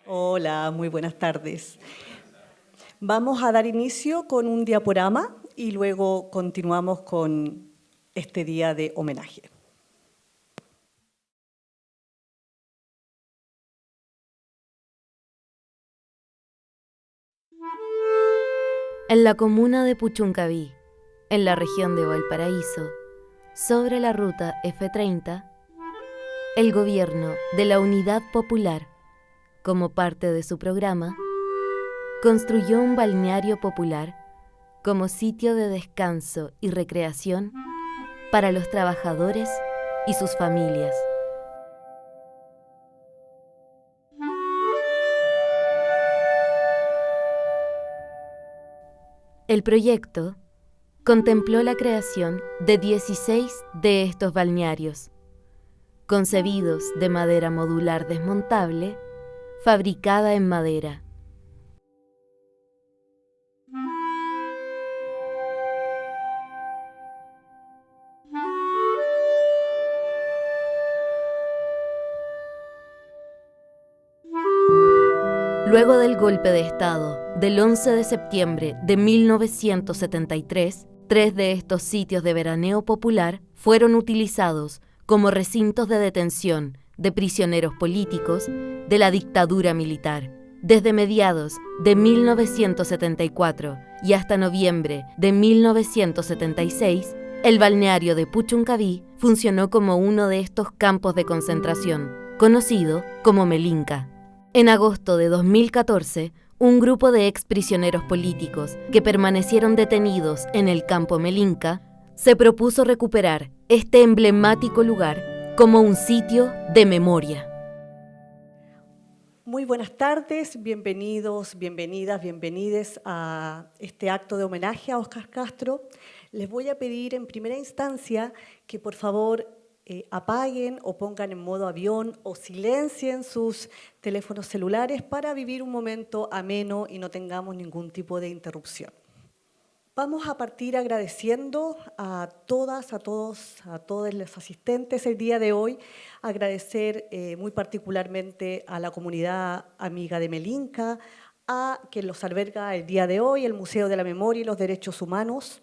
Hola, muy buenas tardes. Vamos a dar inicio con un diaporama y luego continuamos con este día de homenaje. En la comuna de Puchuncaví, en la región de Valparaíso, sobre la ruta F30, el gobierno de la Unidad Popular, como parte de su programa, construyó un balneario popular como sitio de descanso y recreación para los trabajadores y sus familias. El proyecto contempló la creación de 16 de estos balnearios, concebidos de madera modular desmontable, fabricada en madera. Luego del golpe de Estado del 11 de septiembre de 1973, 3 de estos sitios de veraneo popular fueron utilizados como recintos de detención de prisioneros políticos de la dictadura militar. Desde mediados de 1974 y hasta noviembre de 1976, el balneario de Puchuncaví funcionó como uno de estos campos de concentración, conocido como Melinka. En agosto de 2014, un grupo de exprisioneros políticos que permanecieron detenidos en el campo Melinka se propuso recuperar este emblemático lugar como un sitio de memoria. Muy buenas tardes, bienvenidos, bienvenidas, bienvenides a este acto de homenaje a Óscar Castro. Les voy a pedir en primera instancia que por favor apaguen o pongan en modo avión o silencien sus teléfonos celulares para vivir un momento ameno y no tengamos ningún tipo de interrupción. Vamos a partir agradeciendo a todas, a todos, a todos los asistentes el día de hoy, agradecer muy particularmente a la comunidad amiga de Melinka, a quien los alberga el día de hoy, el Museo de la Memoria y los Derechos Humanos.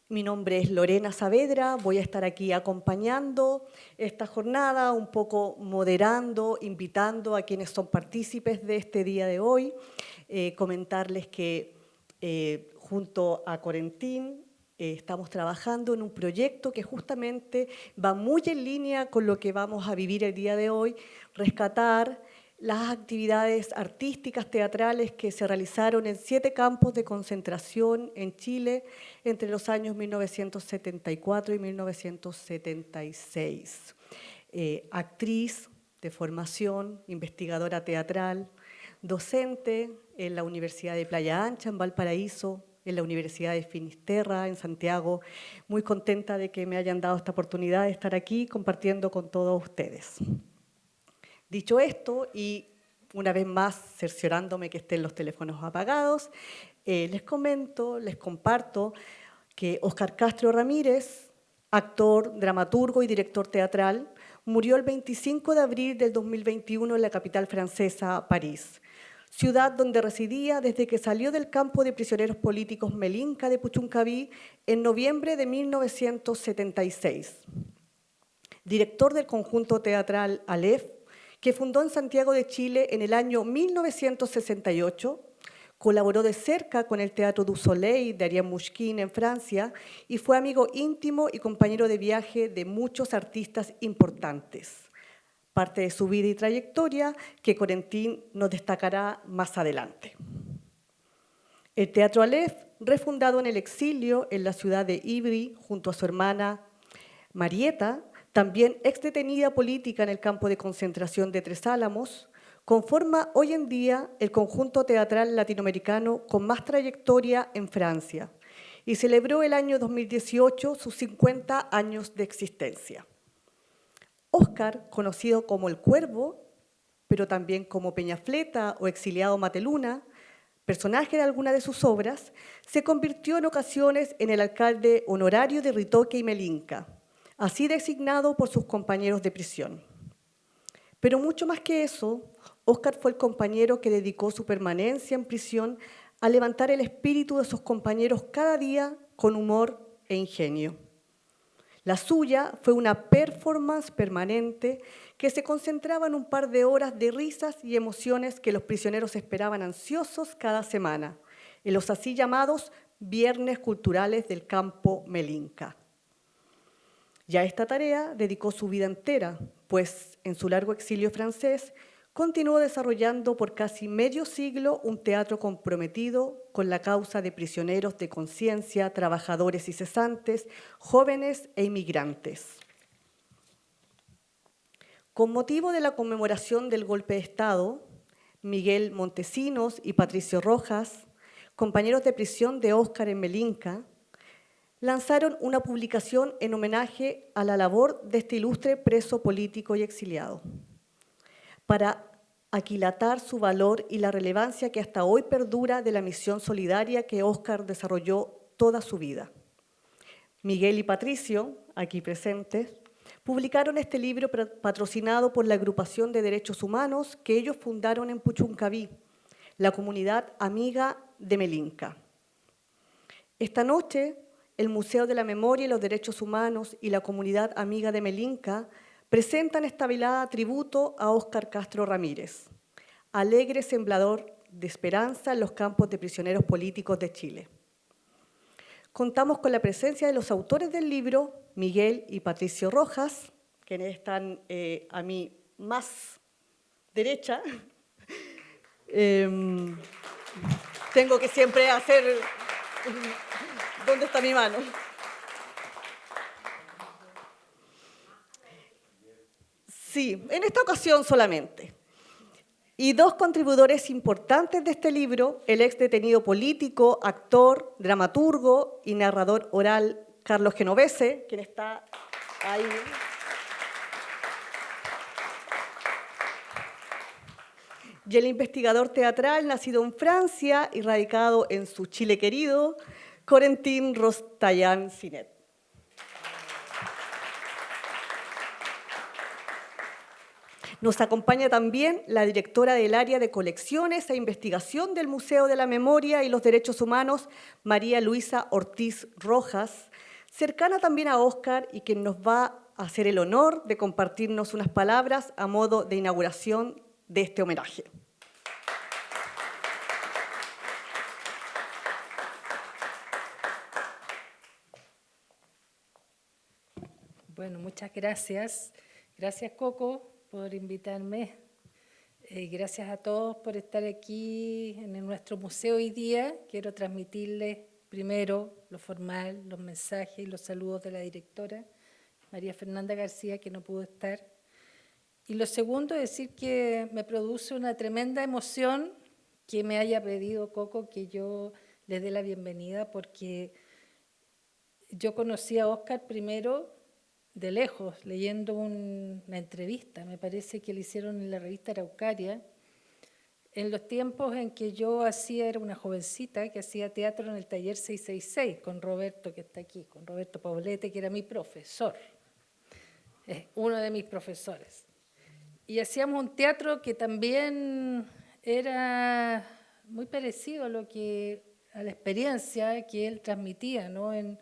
Mi nombre es Lorena Saavedra, voy a estar aquí acompañando esta jornada, un poco moderando, invitando a quienes son partícipes de este día de hoy, comentarles que junto a Corentín estamos trabajando en un proyecto que justamente va muy en línea con lo que vamos a vivir el día de hoy, rescatar las actividades artísticas, teatrales que se realizaron en 7 campos de concentración en Chile entre los años 1974 y 1976. Actriz de formación, investigadora teatral, docente en la Universidad de Playa Ancha, en Valparaíso, en la Universidad de Finisterra, en Santiago. Muy contenta de que me hayan dado esta oportunidad de estar aquí compartiendo con todos ustedes. Dicho esto, y una vez más cerciorándome que estén los teléfonos apagados, les comento, les comparto que Óscar Castro Ramírez, actor, dramaturgo y director teatral, murió el 25 de abril del 2021 en la capital francesa, París, ciudad donde residía desde que salió del campo de prisioneros políticos Melinka de Puchuncaví en noviembre de 1976. Director del conjunto teatral Aleph, que fundó en Santiago de Chile en el año 1968, colaboró de cerca con el Teatro du Soleil de Ariane Mouchkine en Francia y fue amigo íntimo y compañero de viaje de muchos artistas importantes. Parte de su vida y trayectoria que Corentín nos destacará más adelante. El Teatro Aleph, refundado en el exilio en la ciudad de Ivry junto a su hermana Marieta, también exdetenida política en el campo de concentración de Tres Álamos, conforma hoy en día el conjunto teatral latinoamericano con más trayectoria en Francia y celebró el año 2018 sus 50 años de existencia. Óscar, conocido como El Cuervo, pero también como Peñafleta o Exiliado Mateluna, personaje de alguna de sus obras, se convirtió en ocasiones en el alcalde honorario de Ritoque y Melinka, así designado por sus compañeros de prisión. Pero mucho más que eso, Óscar fue el compañero que dedicó su permanencia en prisión a levantar el espíritu de sus compañeros cada día con humor e ingenio. La suya fue una performance permanente que se concentraba en un par de horas de risas y emociones que los prisioneros esperaban ansiosos cada semana, en los así llamados Viernes Culturales del Campo Melinka. Y a esta tarea dedicó su vida entera, pues en su largo exilio francés continuó desarrollando por casi medio siglo un teatro comprometido con la causa de prisioneros de conciencia, trabajadores y cesantes, jóvenes e inmigrantes. Con motivo de la conmemoración del golpe de Estado, Miguel Montesinos y Patricio Rojas, compañeros de prisión de Óscar en Melinka, lanzaron una publicación en homenaje a la labor de este ilustre preso político y exiliado, para aquilatar su valor y la relevancia que hasta hoy perdura de la misión solidaria que Óscar desarrolló toda su vida. Miguel y Patricio, aquí presentes, publicaron este libro patrocinado por la Agrupación de Derechos Humanos que ellos fundaron en Puchuncaví, la comunidad amiga de Melinka. Esta noche, el Museo de la Memoria y los Derechos Humanos y la comunidad amiga de Melinka presentan esta velada tributo a Óscar Castro Ramírez, alegre sembrador de esperanza en los campos de prisioneros políticos de Chile. Contamos con la presencia de los autores del libro, Miguel y Patricio Rojas, quienes están a mi más derecha. Tengo que siempre hacer... ¿Dónde está mi mano? Sí, en esta ocasión solamente. Y dos contribuidores importantes de este libro, el ex detenido político, actor, dramaturgo y narrador oral Carlos Genovese, quien está ahí. Y el investigador teatral nacido en Francia y radicado en su Chile querido, Corentin Rostayan-Sinet. Nos acompaña también la directora del área de colecciones e investigación del Museo de la Memoria y los Derechos Humanos, María Luisa Ortiz Rojas, cercana también a Óscar y quien nos va a hacer el honor de compartirnos unas palabras a modo de inauguración de este homenaje. Bueno, muchas gracias. Gracias, Coco, por invitarme. Gracias a todos por estar aquí en nuestro museo hoy día. Quiero transmitirles primero lo formal, los mensajes y los saludos de la directora, María Fernanda García, que no pudo estar. Y lo segundo, decir que me produce una tremenda emoción que me haya pedido Coco que yo les dé la bienvenida, porque yo conocí a Óscar primero de lejos, leyendo una entrevista, me parece que le hicieron en la revista Araucaria, en los tiempos en que yo era una jovencita que hacía teatro en el taller 666 con Roberto, que está aquí, con Roberto Paulete, que era mi profesor, uno de mis profesores. Y hacíamos un teatro que también era muy parecido a la experiencia que él transmitía, ¿no? En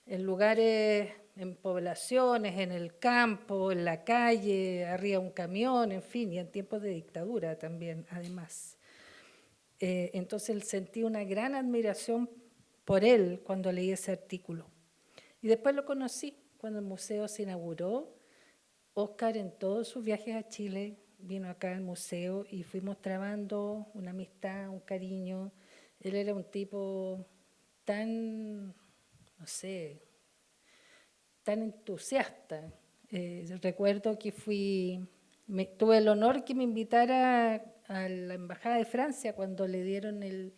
lugares, en poblaciones, en el campo, en la calle, arriba de un camión, en fin, y en tiempos de dictadura también, además. Entonces sentí una gran admiración por él cuando leí ese artículo. Y después lo conocí cuando el museo se inauguró. Óscar, en todos sus viajes a Chile, vino acá al museo y fuimos trabando una amistad, un cariño. Él era un tipo tan, no sé, tan entusiasta. Recuerdo que tuve el honor que me invitara a la Embajada de Francia cuando le dieron el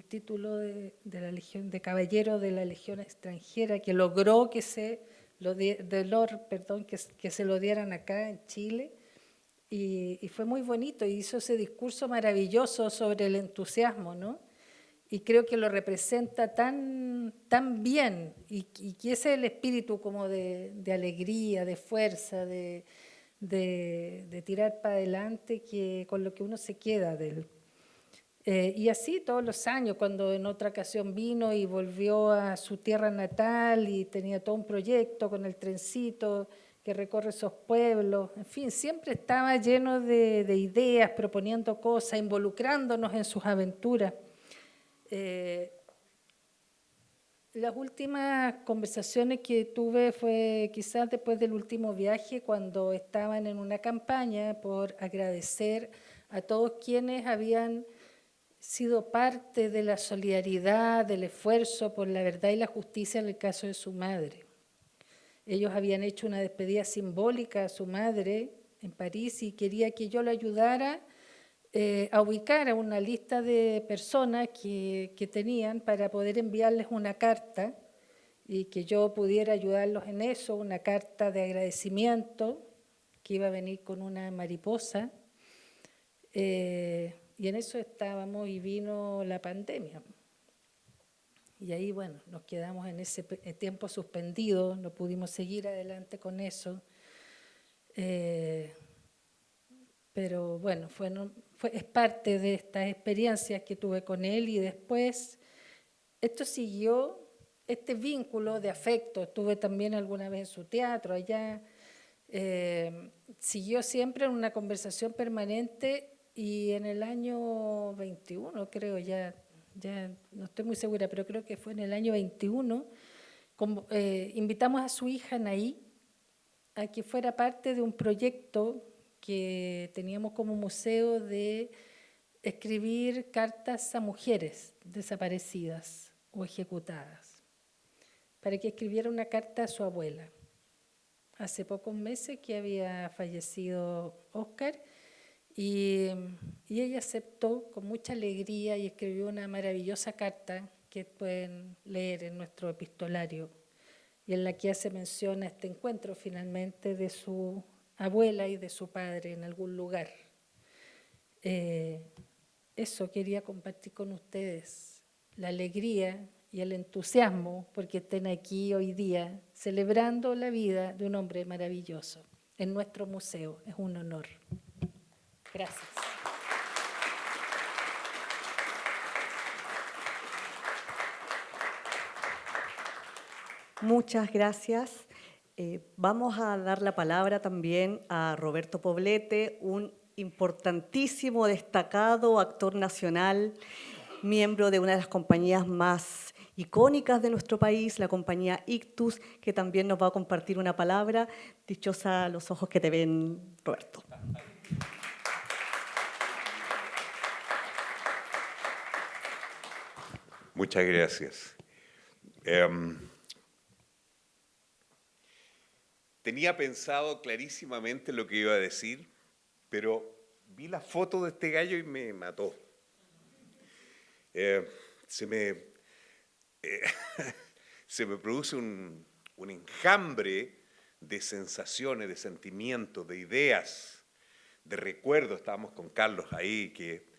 título de la Legión, de Caballero de la Legión Extranjera, que logró que se lo dieran acá en Chile. Y fue muy bonito, y hizo ese discurso maravilloso sobre el entusiasmo, ¿no? Y creo que lo representa tan bien, y que ese es el espíritu como de alegría, de fuerza, de de tirar para adelante, con lo que uno se queda de él. Y así todos los años, cuando en otra ocasión vino y volvió a su tierra natal y tenía todo un proyecto con el trencito que recorre esos pueblos, en fin, siempre estaba lleno de ideas, proponiendo cosas, involucrándonos en sus aventuras. Las últimas conversaciones que tuve fue quizás después del último viaje, cuando estaban en una campaña por agradecer a todos quienes habían sido parte de la solidaridad, del esfuerzo por la verdad y la justicia en el caso de su madre. Ellos habían hecho una despedida simbólica a su madre en París y quería que yo lo ayudara a ubicar a una lista de personas que tenían para poder enviarles una carta y que yo pudiera ayudarlos en eso, una carta de agradecimiento que iba a venir con una mariposa. Y en eso estábamos y vino la pandemia. Y ahí, bueno, nos quedamos en ese tiempo suspendido, no pudimos seguir adelante con eso. Pero bueno, es parte de estas experiencias que tuve con él y después esto siguió, este vínculo de afecto. Estuve también alguna vez en su teatro allá. Siguió siempre en una conversación permanente. Y en el año 21, creo, ya no estoy muy segura, pero creo que fue en el año 21, invitamos a su hija Anaí a que fuera parte de un proyecto que teníamos como museo de escribir cartas a mujeres desaparecidas o ejecutadas, para que escribiera una carta a su abuela. Hace pocos meses que había fallecido Oscar, y ella aceptó con mucha alegría y escribió una maravillosa carta que pueden leer en nuestro epistolario, y en la que hace mención a este encuentro finalmente de su abuela y de su padre en algún lugar. Eso quería compartir con ustedes, la alegría y el entusiasmo porque estén aquí hoy día celebrando la vida de un hombre maravilloso en nuestro museo. Es un honor. Gracias. Muchas gracias. Vamos a dar la palabra también a Roberto Poblete, un importantísimo, destacado actor nacional, miembro de una de las compañías más icónicas de nuestro país, la compañía Ictus, que también nos va a compartir una palabra. Dichosa los ojos que te ven, Roberto. Muchas gracias. Tenía pensado clarísimamente lo que iba a decir, pero vi la foto de este gallo y me mató. Se me produce un enjambre de sensaciones, de sentimientos, de ideas, de recuerdos. Estábamos con Carlos ahí, que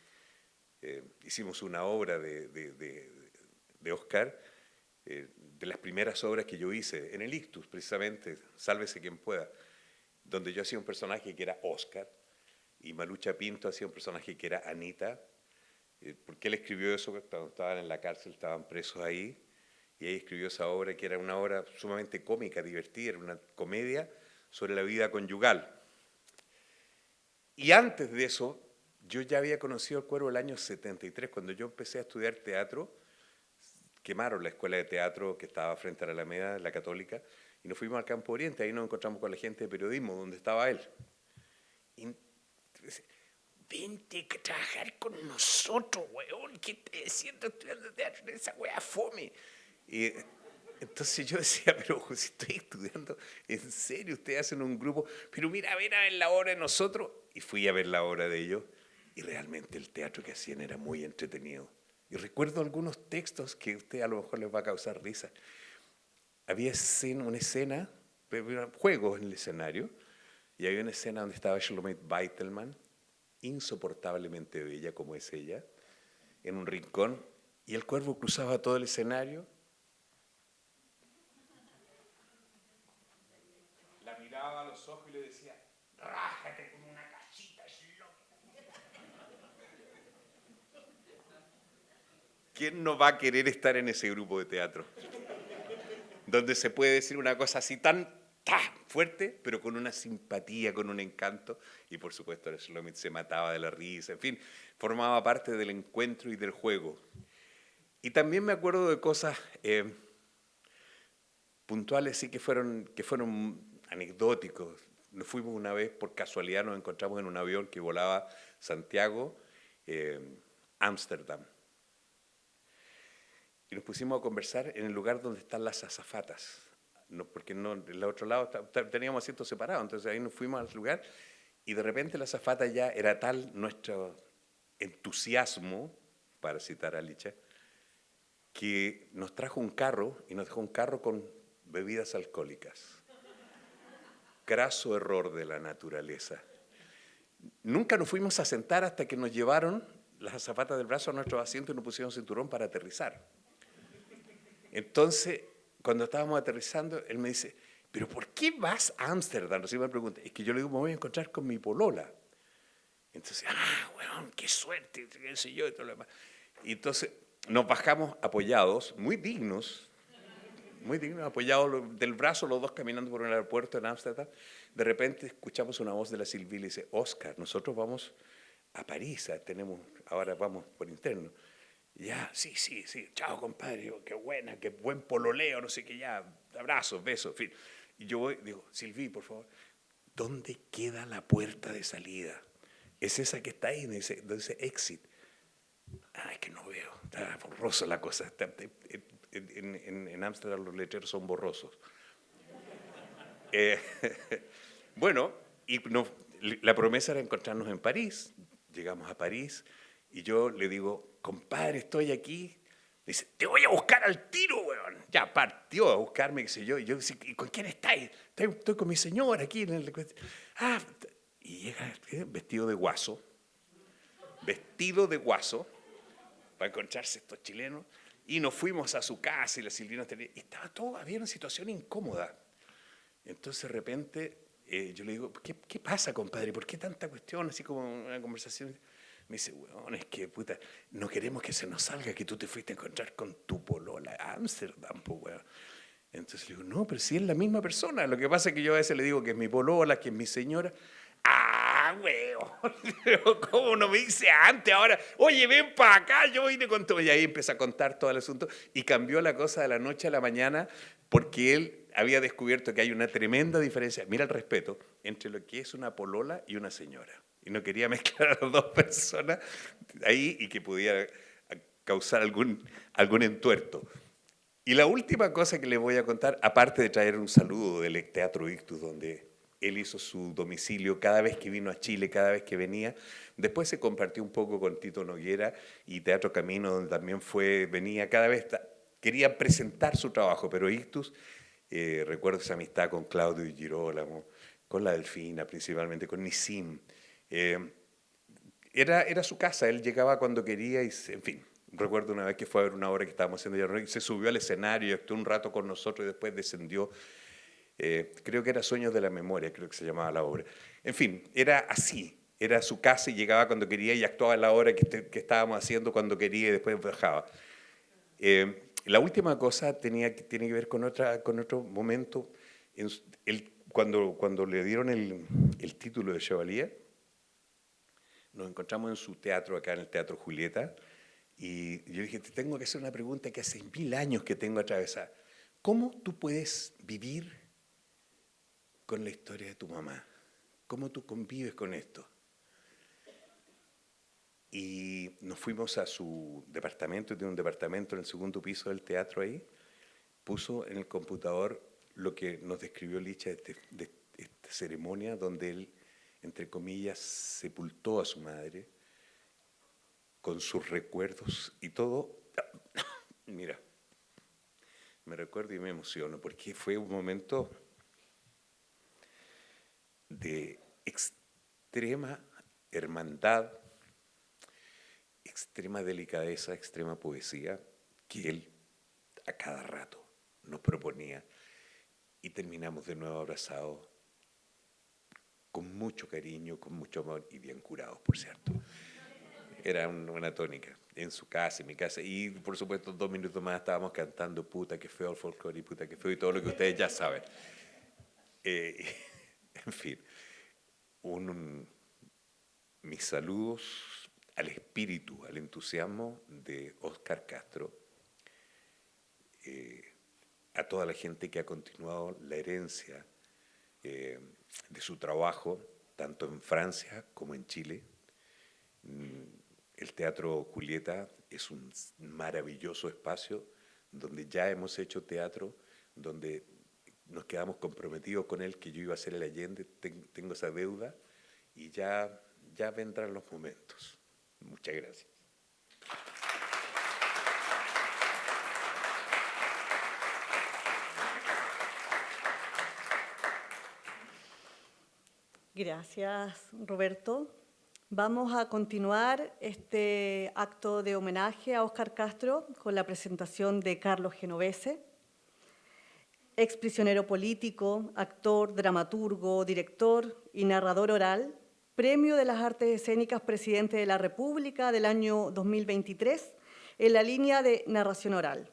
hicimos una obra de Oscar, de las primeras obras que yo hice en el Ictus, precisamente, Sálvese quien pueda, donde yo hacía un personaje que era Oscar y Malucha Pinto hacía un personaje que era Anita. Porque él escribió eso cuando estaban en la cárcel, estaban presos ahí, y ahí escribió esa obra que era una obra sumamente cómica, divertida, era una comedia sobre la vida conyugal. Y antes de eso, yo ya había conocido el Cuervo el año 73, cuando yo empecé a estudiar teatro. Quemaron la escuela de teatro que estaba frente a la Alameda, la Católica, y nos fuimos al Campo Oriente. Ahí nos encontramos con la gente de periodismo, donde estaba él. Y vente a trabajar con nosotros, weón, ¿qué te siento estudiando teatro en esa weá fome? Y entonces yo decía, pero si estoy estudiando, en serio, ustedes hacen un grupo, pero mira, ven a ver la obra de nosotros. Y fui a ver la obra de ellos, y realmente el teatro que hacían era muy entretenido. Y recuerdo algunos textos que a ustedes a lo mejor les va a causar risa. Había una escena, juegos en el escenario, y había una escena donde estaba Shalomit Beitelman, insoportablemente bella como es ella, en un rincón, y el Cuervo cruzaba todo el escenario, la miraba a los ojos y le decía, rájate con una casita, ¿quién no va a querer estar en ese grupo de teatro? Donde se puede decir una cosa así tan fuerte, pero con una simpatía, con un encanto, y por supuesto el Shlomit se mataba de la risa, en fin, formaba parte del encuentro y del juego. Y también me acuerdo de cosas puntuales, sí, que fueron anecdóticos. Nos fuimos una vez, por casualidad, nos encontramos en un avión que volaba Santiago, Ámsterdam. Y nos pusimos a conversar en el lugar donde están las azafatas. No, porque no, en el otro lado teníamos asientos separados, entonces ahí nos fuimos al lugar y de repente la azafata ya era tal nuestro entusiasmo, para citar a Licha, que nos trajo un carro y nos dejó un carro con bebidas alcohólicas. Craso error de la naturaleza. Nunca nos fuimos a sentar hasta que nos llevaron las azafatas del brazo a nuestros asientos y nos pusieron cinturón para aterrizar. Entonces, cuando estábamos aterrizando, él me dice, ¿pero por qué vas a Ámsterdam? Recién me pregunta. Es que yo le digo, me voy a encontrar con mi polola. Entonces, weón, qué suerte, qué sé yo, y todo lo demás. Y entonces nos bajamos apoyados, muy dignos, apoyados del brazo, los dos caminando por un aeropuerto en Ámsterdam. De repente escuchamos una voz de la Silvia y le dice, Oscar, nosotros vamos a París, ahora vamos por interno. Ya, sí, chao compadre, qué buena, qué buen pololeo, no sé qué, ya, abrazos, besos, en fin. Y yo voy, digo, Silvi, por favor, ¿dónde queda la puerta de salida? Es esa que está ahí, donde dice exit. Es que no veo, está borrosa la cosa. En Ámsterdam los letreros son borrosos. Bueno, la promesa era encontrarnos en París. Llegamos a París y yo le digo, compadre, estoy aquí. Dice, te voy a buscar al tiro, weón. Ya partió a buscarme, qué sé yo. Y yo dice, ¿y con quién estáis? Estoy con mi señora aquí. Y llega vestido de guaso, para encontrarse estos chilenos. Y nos fuimos a su casa y la Silvina tenía... Y había una situación incómoda. Entonces de repente yo le digo, ¿qué pasa, compadre? ¿Por qué tanta cuestión? Así como una conversación. Me dice, weón, es que puta, no queremos que se nos salga que tú te fuiste a encontrar con tu polola a Ámsterdam, pues weón. Entonces le digo, no, pero si es la misma persona. Lo que pasa es que yo a veces le digo que es mi polola, que es mi señora. Weón, ¿cómo no me dice antes? Ahora, oye, ven para acá, yo vine con todo. Y ahí empieza a contar todo el asunto. Y cambió la cosa de la noche a la mañana porque él había descubierto que hay una tremenda diferencia, mira el respeto, entre lo que es una polola y una señora. Y no quería mezclar a las dos personas ahí y que pudiera causar algún entuerto. Y la última cosa que les voy a contar, aparte de traer un saludo del Teatro Ictus, donde él hizo su domicilio cada vez que vino a Chile, cada vez que venía, después se compartió un poco con Tito Noguera y Teatro Camino, donde también venía cada vez, quería presentar su trabajo, pero Ictus, recuerdo esa amistad con Claudio Di Girolamo, con la Delfina principalmente, con Nisim. Era su casa, él llegaba cuando quería y, en fin, recuerdo una vez que fue a ver una obra que estábamos haciendo y se subió al escenario y actuó un rato con nosotros y después descendió. Creo que era Sueños de la Memoria, creo que se llamaba la obra. En fin, era así, era su casa y llegaba cuando quería y actuaba en la obra que estábamos haciendo cuando quería y después bajaba. La última cosa tiene que ver con otro momento. Cuando le dieron el título de Chevalier, nos encontramos en su teatro, acá en el Teatro Julieta, y yo dije, te tengo que hacer una pregunta que hace 1000 años que tengo atravesada. ¿Cómo tú puedes vivir con la historia de tu mamá? ¿Cómo tú convives con esto? Y nos fuimos a su departamento, tiene un departamento en el segundo piso del teatro ahí, puso en el computador lo que nos describió Licha de esta ceremonia donde él, entre comillas, sepultó a su madre con sus recuerdos y todo. Mira, me recuerdo y me emociono porque fue un momento de extrema hermandad, extrema delicadeza, extrema poesía que él a cada rato nos proponía y terminamos de nuevo abrazados con mucho cariño, con mucho amor y bien curados, por cierto. Era una tónica en su casa, en mi casa, y por supuesto 2 minutos más estábamos cantando puta que feo el folclore y puta que feo y todo lo que ustedes ya saben. En fin, mis saludos al espíritu, al entusiasmo de Óscar Castro, a toda la gente que ha continuado la herencia de su trabajo, tanto en Francia como en Chile. El Teatro Julieta es un maravilloso espacio donde ya hemos hecho teatro, donde nos quedamos comprometidos con él, que yo iba a ser el Allende, tengo esa deuda, y ya vendrán los momentos. Muchas gracias. Gracias, Roberto. Vamos a continuar este acto de homenaje a Óscar Castro con la presentación de Carlos Genovese, ex prisionero político, actor, dramaturgo, director y narrador oral, Premio de las Artes Escénicas Presidente de la República del año 2023 en la línea de narración oral.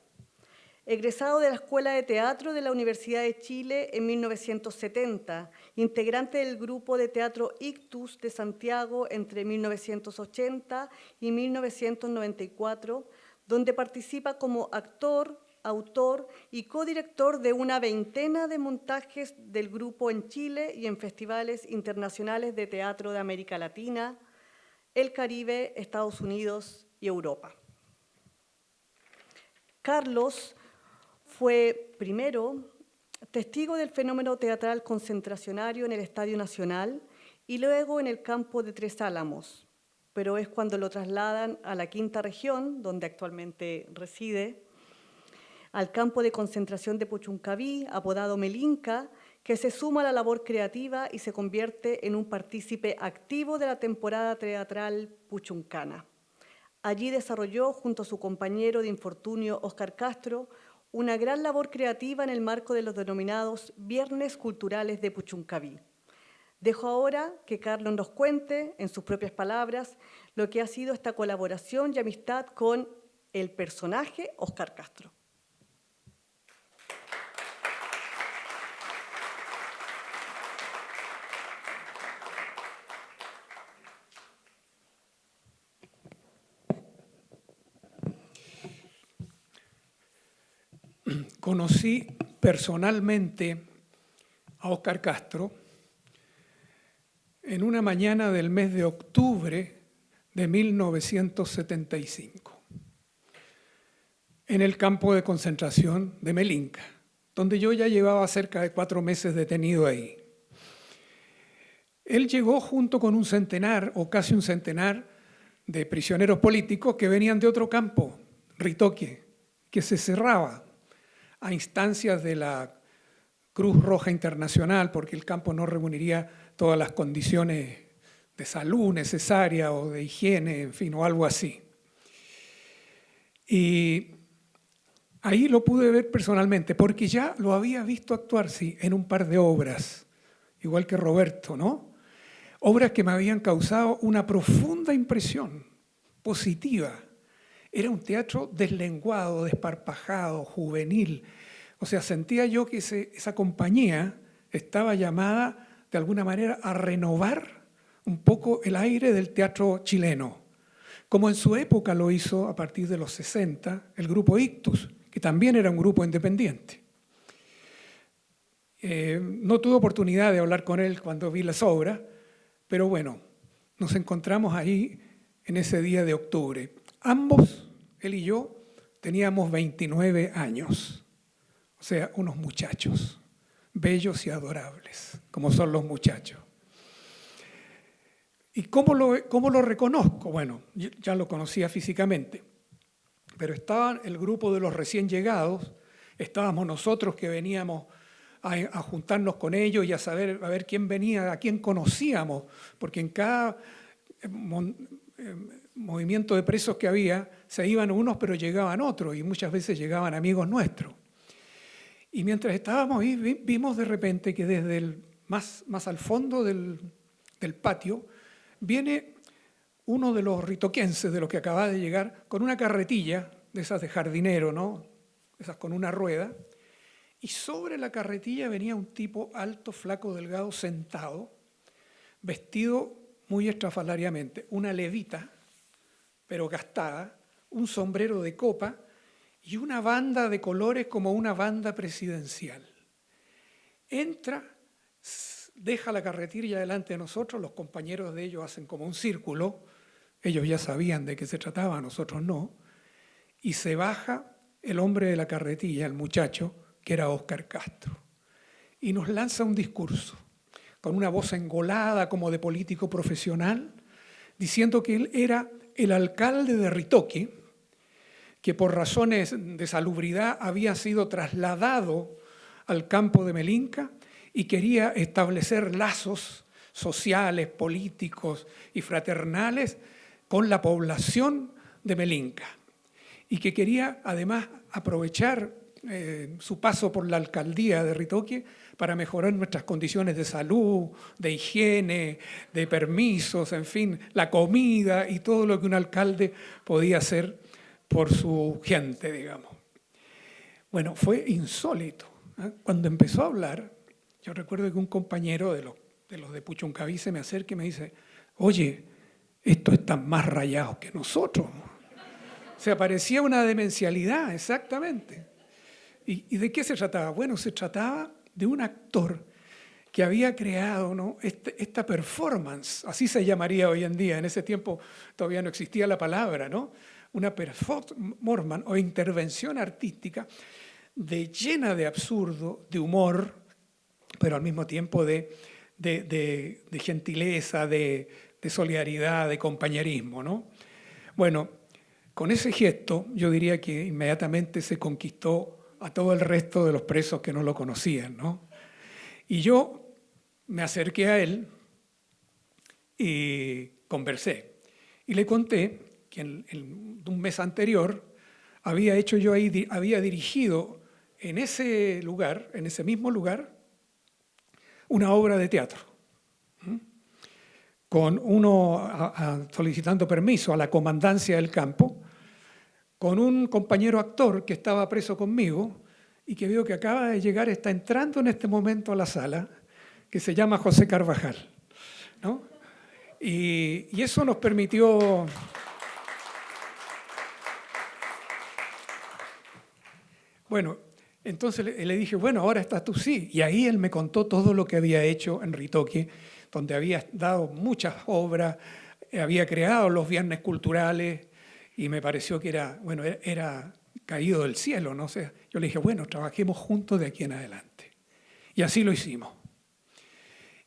Egresado de la Escuela de Teatro de la Universidad de Chile en 1970, integrante del grupo de teatro Ictus de Santiago entre 1980 y 1994, donde participa como actor, autor y codirector de una veintena de montajes del grupo en Chile y en festivales internacionales de teatro de América Latina, el Caribe, Estados Unidos y Europa. Carlos fue, primero, testigo del fenómeno teatral concentracionario en el Estadio Nacional y luego en el campo de Tres Álamos, pero es cuando lo trasladan a la Quinta Región, donde actualmente reside, al campo de concentración de Puchuncaví, apodado Melinca, que se suma a la labor creativa y se convierte en un partícipe activo de la temporada teatral puchuncana. Allí desarrolló, junto a su compañero de infortunio Óscar Castro, una gran labor creativa en el marco de los denominados Viernes Culturales de Puchuncaví. Dejo ahora que Carlos nos cuente, en sus propias palabras, lo que ha sido esta colaboración y amistad con el personaje Óscar Castro. Conocí personalmente a Óscar Castro en una mañana del mes de octubre de 1975, en el campo de concentración de Melinca, donde yo ya llevaba cerca de 4 meses detenido ahí. Él llegó junto con un centenar o casi un centenar de prisioneros políticos que venían de otro campo, Ritoque, que se cerraba a instancias de la Cruz Roja Internacional, porque el campo no reuniría todas las condiciones de salud necesarias o de higiene, en fin, o algo así. Y ahí lo pude ver personalmente, porque ya lo había visto actuar, sí, en un par de obras, igual que Roberto, ¿no? Obras que me habían causado una profunda impresión positiva. Era un teatro deslenguado, desparpajado, juvenil. O sea, sentía yo que esa compañía estaba llamada de alguna manera a renovar un poco el aire del teatro chileno, como en su época lo hizo a partir de los 60 el grupo Ictus, que también era un grupo independiente. No tuve oportunidad de hablar con él cuando vi las obras, pero bueno, nos encontramos ahí en ese día de octubre. Ambos, él y yo, teníamos 29 años, o sea, unos muchachos, bellos y adorables, como son los muchachos. ¿Y cómo lo reconozco? Bueno, ya lo conocía físicamente, pero estaba el grupo de los recién llegados, estábamos nosotros que veníamos a juntarnos con ellos y a saber a ver quién venía, a quién conocíamos, porque en cada movimiento de presos que había, se iban unos pero llegaban otros y muchas veces llegaban amigos nuestros. Y mientras estábamos ahí, vimos de repente que desde el más al fondo del patio, viene uno de los ritoquenses, de los que acaba de llegar, con una carretilla, de esas de jardinero, ¿no? Esas con una rueda, y sobre la carretilla venía un tipo alto, flaco, delgado, sentado, vestido muy estrafalariamente, una levita, pero gastada, un sombrero de copa y una banda de colores como una banda presidencial. Entra, deja la carretilla delante de nosotros, los compañeros de ellos hacen como un círculo, ellos ya sabían de qué se trataba, nosotros no, y se baja el hombre de la carretilla, el muchacho, que era Óscar Castro, y nos lanza un discurso, con una voz engolada como de político profesional, diciendo que él era el alcalde de Ritoque, que por razones de salubridad había sido trasladado al campo de Melinca y quería establecer lazos sociales, políticos y fraternales con la población de Melinca. Y que quería además aprovechar su paso por la alcaldía de Ritoque para mejorar nuestras condiciones de salud, de higiene, de permisos, en fin, la comida y todo lo que un alcalde podía hacer por su gente, digamos. Bueno, fue insólito. Cuando empezó a hablar, yo recuerdo que un compañero de los de Puchuncaví se me acerca y me dice, oye, estos están más rayados que nosotros. O sea, parecía una demencialidad, exactamente. ¿Y de qué se trataba? Bueno, se trataba de un actor que había creado, ¿no?, esta performance, así se llamaría hoy en día, en ese tiempo todavía no existía la palabra, ¿no? Una performance o intervención artística llena de absurdo, de humor, pero al mismo tiempo de gentileza, de solidaridad, de compañerismo, ¿no? Bueno, con ese gesto yo diría que inmediatamente se conquistó a todo el resto de los presos que no lo conocían, ¿no? Y yo me acerqué a él y conversé. Y le conté que en un mes anterior había dirigido en ese lugar, en ese mismo lugar, una obra de teatro. Con uno solicitando permiso a la comandancia del campo, con un compañero actor que estaba preso conmigo y que veo que acaba de llegar, está entrando en este momento a la sala, que se llama José Carvajal, ¿no? Y eso nos permitió... Bueno, entonces le dije, bueno, ahora estás tú, sí. Y ahí él me contó todo lo que había hecho en Ritoque, donde había dado muchas obras, había creado los viernes culturales, y me pareció que era caído del cielo, ¿no? O sea, yo le dije, bueno, trabajemos juntos de aquí en adelante. Y así lo hicimos.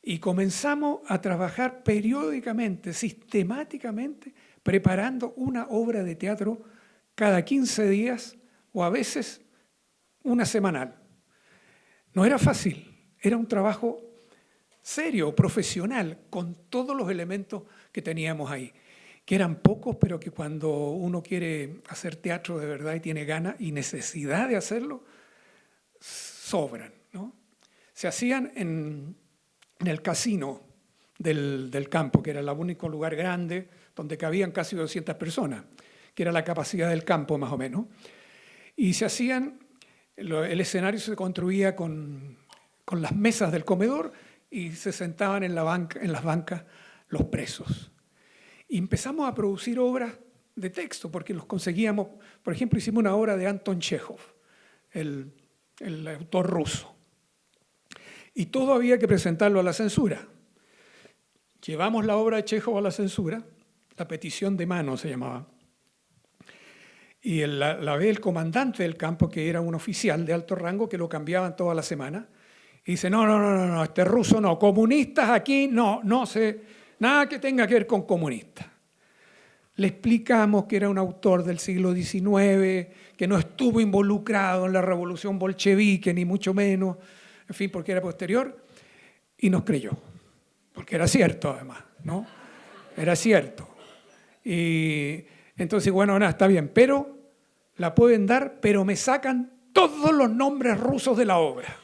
Y comenzamos a trabajar periódicamente, sistemáticamente, preparando una obra de teatro cada 15 días o a veces una semanal. No era fácil, era un trabajo serio, profesional, con todos los elementos que teníamos ahí, que eran pocos, pero que cuando uno quiere hacer teatro de verdad y tiene ganas y necesidad de hacerlo, sobran, ¿no? Se hacían en el casino del campo, que era el único lugar grande donde cabían casi 200 personas, que era la capacidad del campo más o menos. Y se hacían, el escenario se construía con las mesas del comedor y se sentaban en las bancas los presos. Y empezamos a producir obras de texto, porque los conseguíamos. Por ejemplo, hicimos una obra de Anton Chejov, el autor ruso. Y todo había que presentarlo a la censura. Llevamos la obra de Chejov a la censura, la petición de mano se llamaba. Y la ve el comandante del campo, que era un oficial de alto rango, que lo cambiaban toda la semana. Y dice, no, este ruso no, comunistas aquí no sé. Nada que tenga que ver con comunistas. Le explicamos que era un autor del siglo XIX, que no estuvo involucrado en la revolución bolchevique, ni mucho menos, en fin, porque era posterior, y nos creyó, porque era cierto además, ¿no? Era cierto. Y entonces, bueno, nada, está bien, pero la pueden dar, pero me sacan todos los nombres rusos de la obra.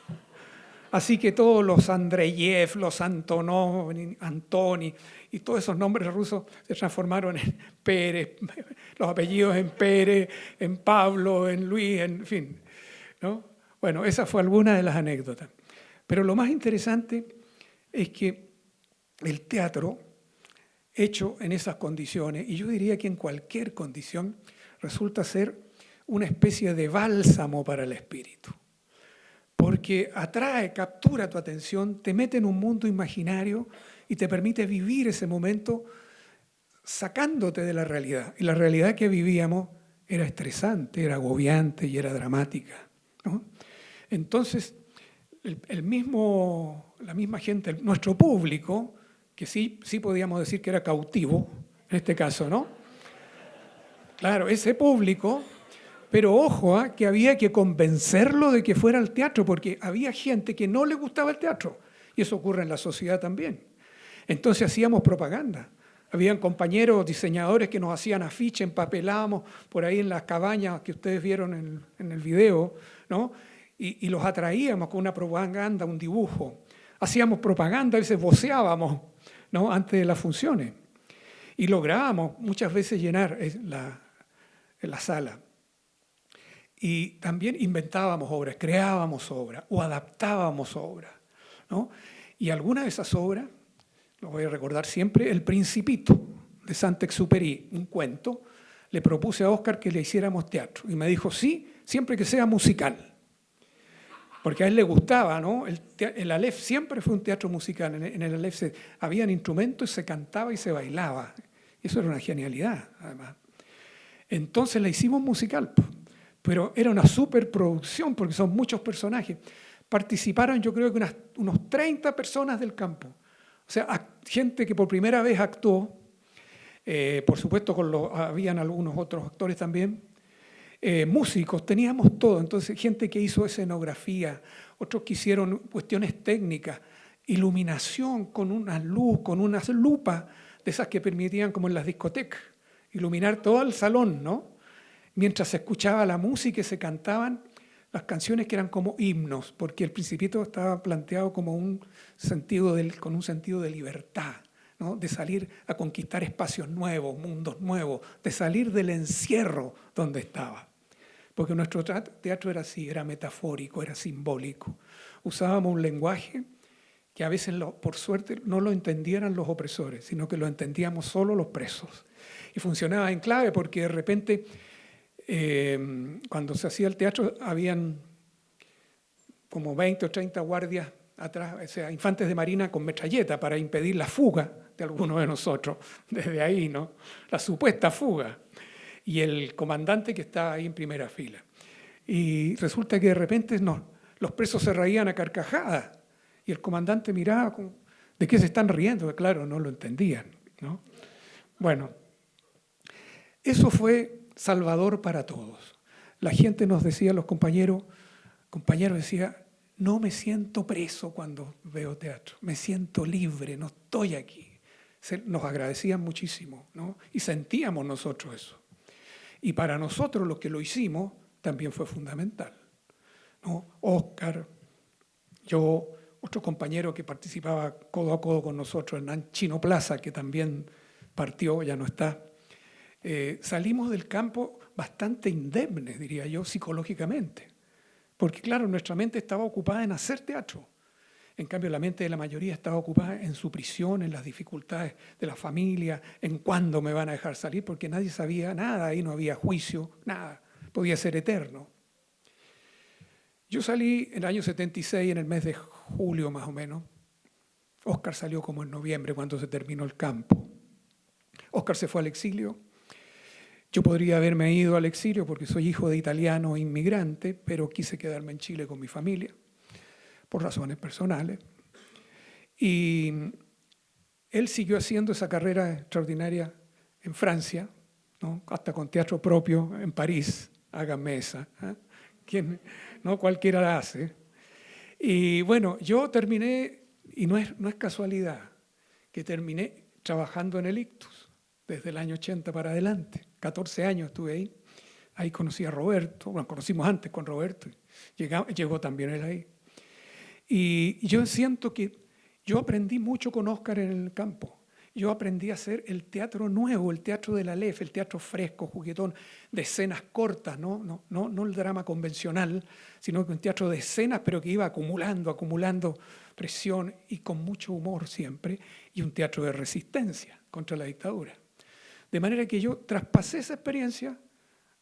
Así que todos los Andreyev, los Antonov, Antoni y todos esos nombres rusos se transformaron en Pérez, los apellidos en Pérez, en Pablo, en Luis, en fin, ¿no? Bueno, esa fue alguna de las anécdotas. Pero lo más interesante es que el teatro, hecho en esas condiciones, y yo diría que en cualquier condición, resulta ser una especie de bálsamo para el espíritu. Porque atrae, captura tu atención, te mete en un mundo imaginario y te permite vivir ese momento sacándote de la realidad. Y la realidad que vivíamos era estresante, era agobiante y era dramática, ¿no? Entonces, la misma gente, nuestro público, que sí podíamos decir que era cautivo, en este caso, ¿no? Claro, ese público, pero ojo, que había que convencerlo de que fuera al teatro, porque había gente que no le gustaba el teatro, y eso ocurre en la sociedad también. Entonces hacíamos propaganda. Habían compañeros diseñadores que nos hacían afiches, empapelábamos por ahí en las cabañas que ustedes vieron en el video, ¿no? Y los atraíamos con una propaganda, un dibujo. Hacíamos propaganda, a veces voceábamos, ¿no? Antes de las funciones. Y lográbamos muchas veces llenar la sala. Y también inventábamos obras, creábamos obras o adaptábamos obras, ¿no? Y algunas de esas obras, lo voy a recordar siempre, El Principito de Saint-Exupéry, un cuento, le propuse a Óscar que le hiciéramos teatro. Y me dijo, sí, siempre que sea musical. Porque a él le gustaba, ¿no? El Aleph siempre fue un teatro musical. En el Aleph habían instrumentos, se cantaba y se bailaba. Eso era una genialidad, además. Entonces la hicimos musical, pero era una superproducción porque son muchos personajes. Participaron, yo creo que unos 30 personas del campo. O sea, gente que por primera vez actuó, por supuesto habían algunos otros actores también, músicos, teníamos todo. Entonces, gente que hizo escenografía, otros que hicieron cuestiones técnicas, iluminación con una luz, con unas lupas de esas que permitían, como en las discotecas, iluminar todo el salón, ¿no? Mientras se escuchaba la música y se cantaban las canciones que eran como himnos, porque El Principito estaba planteado como con un sentido de libertad, ¿no? De salir a conquistar espacios nuevos, mundos nuevos, de salir del encierro donde estaba. Porque nuestro teatro era así, era metafórico, era simbólico. Usábamos un lenguaje que a veces, por suerte, no lo entendieran los opresores, sino que lo entendíamos solo los presos. Y funcionaba en clave porque de repente, cuando se hacía el teatro, habían como 20 o 30 guardias atrás, o sea, infantes de marina con metralleta para impedir la fuga de algunos de nosotros, desde ahí, ¿no? La supuesta fuga. Y el comandante que estaba ahí en primera fila. Y resulta que de repente los presos se reían a carcajadas y el comandante miraba como, ¿de qué se están riendo? Claro, no lo entendían, ¿no? Bueno, eso fue salvador para todos. La gente nos decía, los compañeros decía, no me siento preso cuando veo teatro, me siento libre, no estoy aquí. Nos agradecían muchísimo, ¿no? Y sentíamos nosotros eso. Y para nosotros, los que lo hicimos, también fue fundamental, ¿no? Óscar, yo, otro compañero que participaba codo a codo con nosotros, Hernán Chino Plaza, que también partió, ya no está. Salimos del campo bastante indemnes, diría yo, psicológicamente. Porque, claro, nuestra mente estaba ocupada en hacer teatro. En cambio, la mente de la mayoría estaba ocupada en su prisión, en las dificultades de la familia, en cuándo me van a dejar salir, porque nadie sabía nada, ahí no había juicio, nada, podía ser eterno. Yo salí en el año 76, en el mes de julio más o menos. Óscar salió como en noviembre, cuando se terminó el campo. Óscar se fue al exilio. Yo podría haberme ido al exilio porque soy hijo de italiano inmigrante, pero quise quedarme en Chile con mi familia, por razones personales. Y él siguió haciendo esa carrera extraordinaria en Francia, ¿no? Hasta con teatro propio en París, háganme esa, ¿eh? No cualquiera la hace. Y bueno, yo terminé, y no es casualidad, que terminé trabajando en el Ictus desde el año 80 para adelante. 14 años estuve ahí. Ahí conocí a Roberto, bueno, conocimos antes con Roberto, llegó también él ahí. Y yo siento que yo aprendí mucho con Óscar en el campo. Yo aprendí a hacer el teatro nuevo, el teatro de la Aleph, el teatro fresco, juguetón, de escenas cortas, no el drama convencional, sino que un teatro de escenas, pero que iba acumulando presión y con mucho humor siempre, y un teatro de resistencia contra la dictadura. De manera que yo traspasé esa experiencia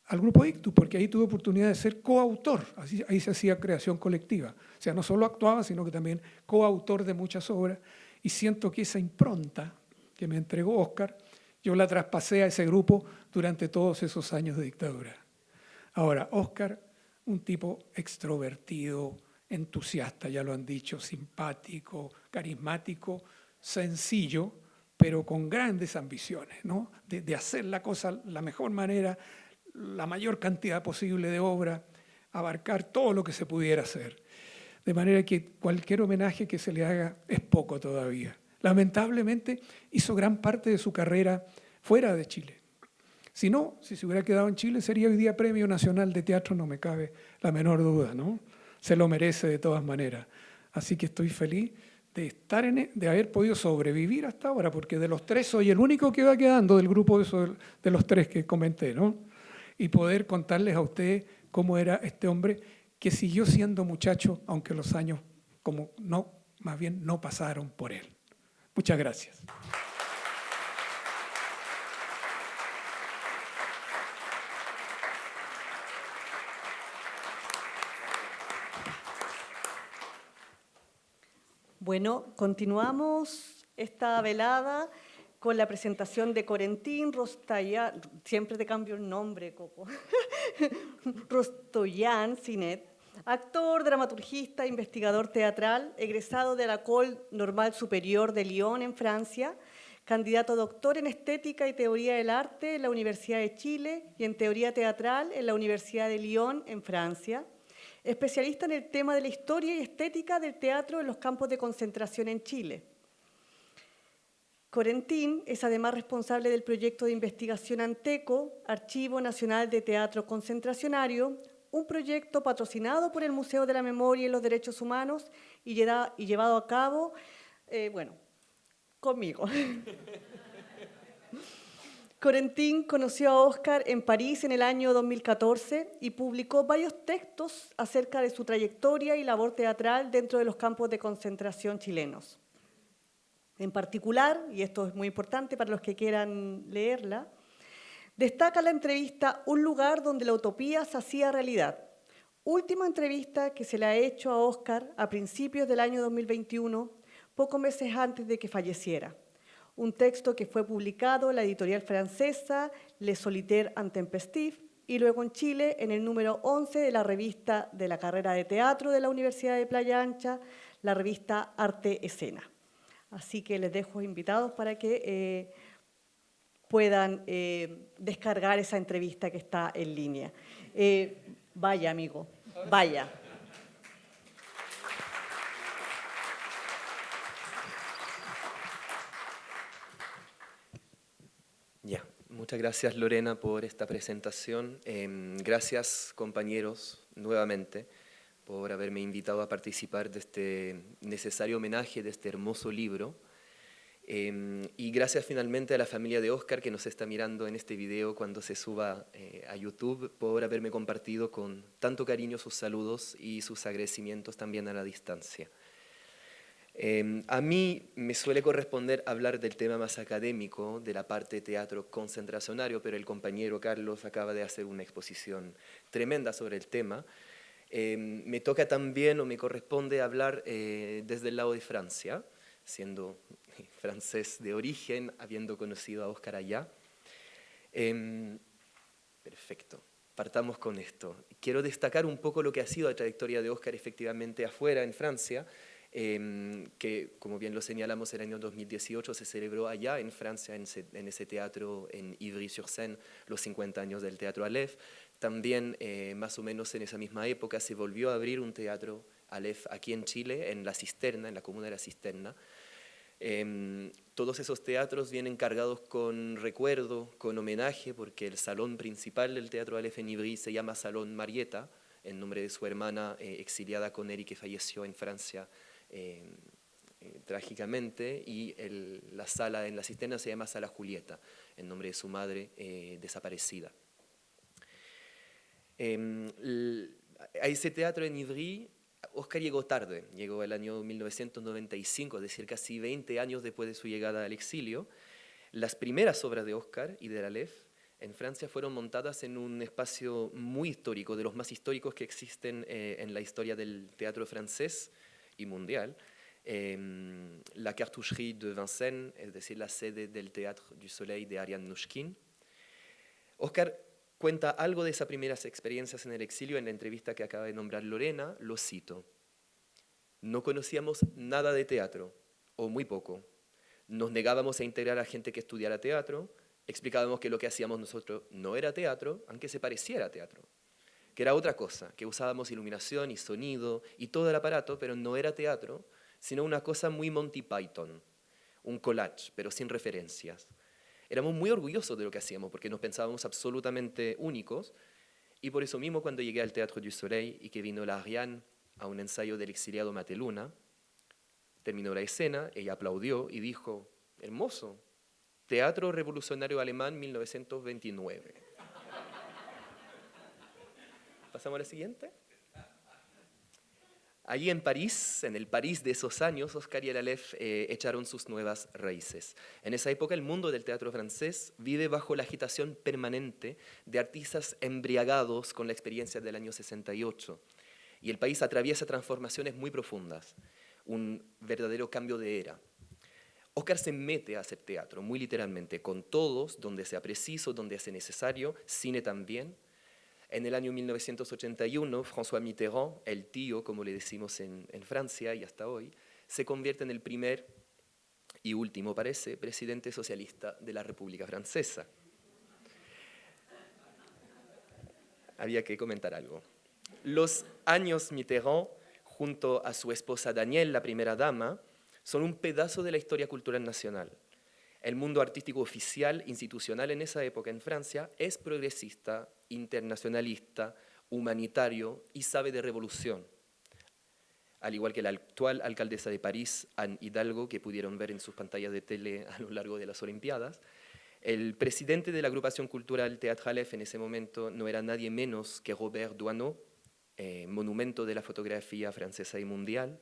al Grupo Ictus, porque ahí tuve oportunidad de ser coautor, ahí se hacía creación colectiva. O sea, no solo actuaba, sino que también coautor de muchas obras, y siento que esa impronta que me entregó Óscar, yo la traspasé a ese grupo durante todos esos años de dictadura. Ahora, Óscar, un tipo extrovertido, entusiasta, ya lo han dicho, simpático, carismático, sencillo, pero con grandes ambiciones, ¿no? De hacer la cosa la mejor manera, la mayor cantidad posible de obra, abarcar todo lo que se pudiera hacer. De manera que cualquier homenaje que se le haga es poco todavía. Lamentablemente hizo gran parte de su carrera fuera de Chile. Si no, si se hubiera quedado en Chile, sería hoy día Premio Nacional de Teatro, no me cabe la menor duda, ¿no? Se lo merece de todas maneras. Así que estoy feliz de haber podido sobrevivir hasta ahora, porque de los tres soy el único que va quedando del grupo de los tres que comenté, ¿no? Y poder contarles a ustedes cómo era este hombre que siguió siendo muchacho, aunque los años más bien no pasaron por él. Muchas gracias. Bueno, continuamos esta velada con la presentación de Corentín Rostoyan, siempre te cambio el nombre, Coco, Rostoyan Sinet, actor, dramaturgista, investigador teatral, egresado de la École Normale Supérieure de Lyon, en Francia, candidato a doctor en Estética y Teoría del Arte en la Universidad de Chile y en Teoría Teatral en la Universidad de Lyon, en Francia, especialista en el tema de la historia y estética del teatro en los campos de concentración en Chile. Corentín es además responsable del proyecto de investigación ANTECO, Archivo Nacional de Teatro Concentracionario, un proyecto patrocinado por el Museo de la Memoria y los Derechos Humanos y llevado a cabo, conmigo. Corentín conoció a Óscar en París en el año 2014 y publicó varios textos acerca de su trayectoria y labor teatral dentro de los campos de concentración chilenos. En particular, y esto es muy importante para los que quieran leerla, destaca la entrevista Un lugar donde la utopía se hacía realidad, última entrevista que se le ha hecho a Óscar a principios del año 2021, pocos meses antes de que falleciera. Un texto que fue publicado en la editorial francesa Le Solitaire Intempestif y luego en Chile en el número 11 de la revista de la carrera de teatro de la Universidad de Playa Ancha, la revista Arte Escena. Así que les dejo invitados para que puedan descargar esa entrevista que está en línea. Vaya, amigo, vaya. Ya, muchas gracias Lorena por esta presentación. Gracias compañeros nuevamente por haberme invitado a participar de este necesario homenaje, de este hermoso libro. Y gracias finalmente a la familia de Óscar que nos está mirando en este video cuando se suba a YouTube por haberme compartido con tanto cariño sus saludos y sus agradecimientos también a la distancia. A mí me suele corresponder hablar del tema más académico, de la parte de teatro concentracionario, pero el compañero Carlos acaba de hacer una exposición tremenda sobre el tema. Me toca también, o me corresponde hablar desde el lado de Francia, siendo francés de origen, habiendo conocido a Óscar allá. Perfecto, partamos con esto. Quiero destacar un poco lo que ha sido la trayectoria de Óscar efectivamente afuera, en Francia, que, como bien lo señalamos, el año 2018 se celebró allá en Francia, en ese teatro en Ivry-sur-Seine, los 50 años del Teatro Aleph. También, más o menos en esa misma época, se volvió a abrir un teatro Aleph aquí en Chile, en La Cisterna, en la comuna de La Cisterna. Todos esos teatros vienen cargados con recuerdo, con homenaje, porque el salón principal del Teatro Aleph en Ivry se llama Salón Marieta, en nombre de su hermana exiliada con él y que falleció en Francia trágicamente, y la sala en la cisterna se llama Sala Julieta, en nombre de su madre desaparecida. A ese teatro en Ivry, Oscar llegó tarde, llegó el año 1995, es decir, casi 20 años después de su llegada al exilio. Las primeras obras de Oscar y de Aleph en Francia fueron montadas en un espacio muy histórico, de los más históricos que existen en la historia del teatro francés y mundial, la Cartoucherie de Vincennes, es decir, la sede del Théâtre du Soleil de Ariane Mnouchkine. Oscar cuenta algo de esas primeras experiencias en el exilio en la entrevista que acaba de nombrar Lorena, lo cito. No conocíamos nada de teatro, o muy poco. Nos negábamos a integrar a gente que estudiara teatro, explicábamos que lo que hacíamos nosotros no era teatro, aunque se pareciera a teatro, que era otra cosa, que usábamos iluminación y sonido y todo el aparato, pero no era teatro, sino una cosa muy Monty Python, un collage, pero sin referencias. Éramos muy orgullosos de lo que hacíamos porque nos pensábamos absolutamente únicos, y por eso mismo cuando llegué al Théâtre du Soleil y que vino la Ariane a un ensayo del exiliado Mateluna, terminó la escena, ella aplaudió y dijo, hermoso, Teatro Revolucionario Alemán 1929. ¿Pasamos a la siguiente? Allí en París, en el París de esos años, Oscar y Aleph echaron sus nuevas raíces. En esa época el mundo del teatro francés vive bajo la agitación permanente de artistas embriagados con la experiencia del año 68. Y el país atraviesa transformaciones muy profundas, un verdadero cambio de era. Oscar se mete a hacer teatro, muy literalmente, con todos, donde sea preciso, donde sea necesario, cine también. En el año 1981, François Mitterrand, el tío, como le decimos en Francia y hasta hoy, se convierte en el primer y último, parece, presidente socialista de la República Francesa. Había que comentar algo. Los años Mitterrand, junto a su esposa Danielle, la primera dama, son un pedazo de la historia cultural nacional. El mundo artístico oficial, institucional en esa época en Francia, es progresista, internacionalista, humanitario y sabe de revolución. Al igual que la actual alcaldesa de París, Anne Hidalgo, que pudieron ver en sus pantallas de tele a lo largo de las Olimpiadas, el presidente de la agrupación cultural Théâtre Aleph en ese momento no era nadie menos que Robert Doisneau, monumento de la fotografía francesa y mundial,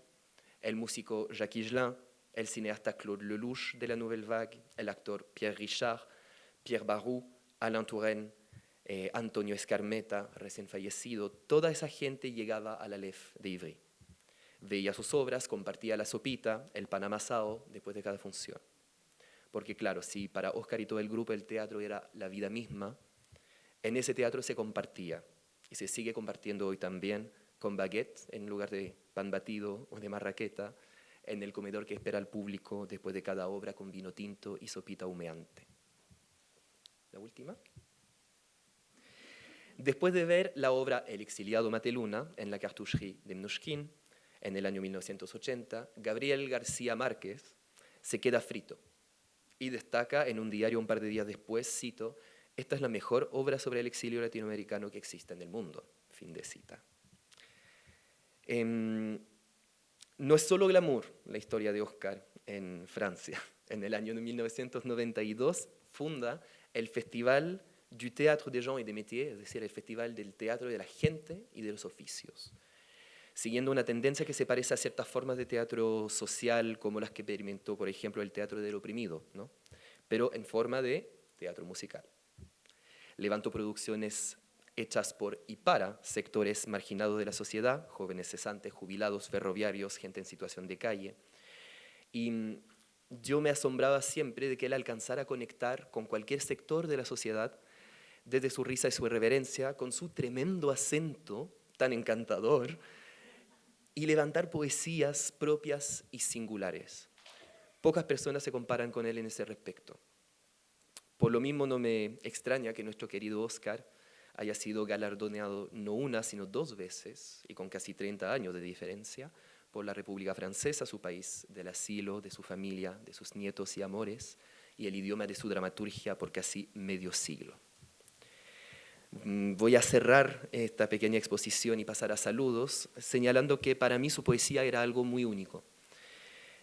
el músico Jacques Higelin, el cineasta Claude Lelouch de la Nouvelle Vague, el actor Pierre Richard, Pierre Barrou, Alain Touraine, Antonio Escarmeta, recién fallecido. Toda esa gente llegaba al Aleph de Ivry. Veía sus obras, compartía la sopita, el pan amasado después de cada función. Porque claro, si para Oscar y todo el grupo el teatro era la vida misma, en ese teatro se compartía y se sigue compartiendo hoy también con baguette en lugar de pan batido o de marraqueta, en el comedor que espera al público después de cada obra con vino tinto y sopita humeante. La última. Después de ver la obra El exiliado Mateluna en la Cartoucherie de Mnouchkine en el año 1980, Gabriel García Márquez se queda frito y destaca en un diario un par de días después, cito, esta es la mejor obra sobre el exilio latinoamericano que existe en el mundo, fin de cita. No es solo glamour la historia de Oscar en Francia. En el año 1992 funda el Festival du Théâtre des Gens et des Métiers, es decir, el Festival del Teatro de la Gente y de los Oficios, siguiendo una tendencia que se parece a ciertas formas de teatro social como las que experimentó, por ejemplo, el teatro del oprimido, ¿no? Pero en forma de teatro musical. Levantó producciones hechas por y para sectores marginados de la sociedad, jóvenes cesantes, jubilados, ferroviarios, gente en situación de calle. Y yo me asombraba siempre de que él alcanzara a conectar con cualquier sector de la sociedad, desde su risa y su irreverencia, con su tremendo acento tan encantador, y levantar poesías propias y singulares. Pocas personas se comparan con él en ese respecto. Por lo mismo no me extraña que nuestro querido Oscar haya sido galardoneado no una, sino 2 veces, y con casi 30 años de diferencia, por la República Francesa, su país del asilo, de su familia, de sus nietos y amores, y el idioma de su dramaturgia por casi medio siglo. Voy a cerrar esta pequeña exposición y pasar a saludos, señalando que para mí su poesía era algo muy único.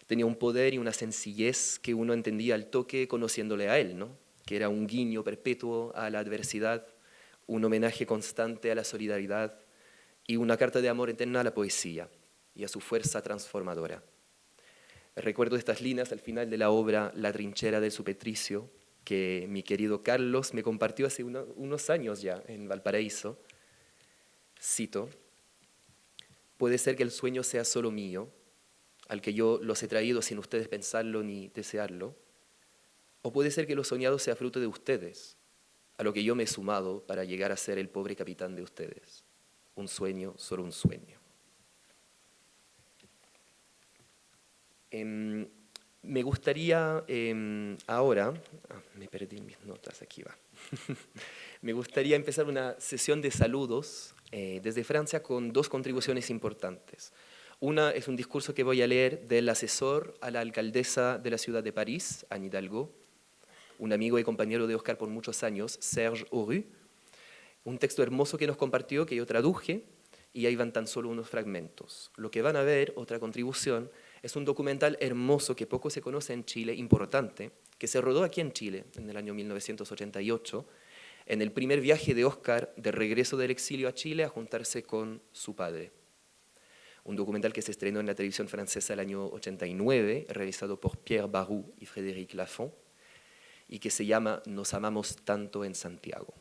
Tenía un poder y una sencillez que uno entendía al toque conociéndole a él, ¿no? Que era un guiño perpetuo a la adversidad, un homenaje constante a la solidaridad y una carta de amor eterna a la poesía y a su fuerza transformadora. Recuerdo estas líneas al final de la obra La trinchera del Supetricio, que mi querido Carlos me compartió hace unos años ya en Valparaíso. Cito: puede ser que el sueño sea solo mío, al que yo los he traído sin ustedes pensarlo ni desearlo, o puede ser que lo soñado sea fruto de ustedes, a lo que yo me he sumado para llegar a ser el pobre capitán de ustedes. Un sueño, solo un sueño. Me gustaría ahora, me perdí mis notas, aquí va. Me gustaría empezar una sesión de saludos desde Francia con dos contribuciones importantes. Una es un discurso que voy a leer del asesor a la alcaldesa de la ciudad de París, Anne Hidalgo, un amigo y compañero de Oscar por muchos años, Serge Auru, un texto hermoso que nos compartió, que yo traduje, y ahí van tan solo unos fragmentos. Lo que van a ver, otra contribución, es un documental hermoso que poco se conoce en Chile, importante, que se rodó aquí en Chile en el año 1988, en el primer viaje de Oscar de regreso del exilio a Chile a juntarse con su padre. Un documental que se estrenó en la televisión francesa el año 89, realizado por Pierre Barou y Frédéric Lafont, y que se llama Nos amamos tanto en Santiago.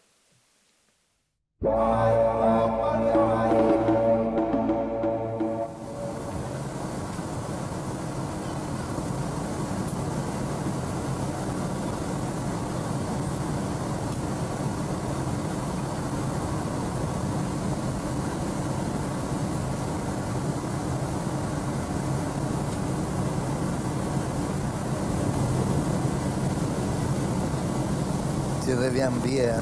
Je reviens bien.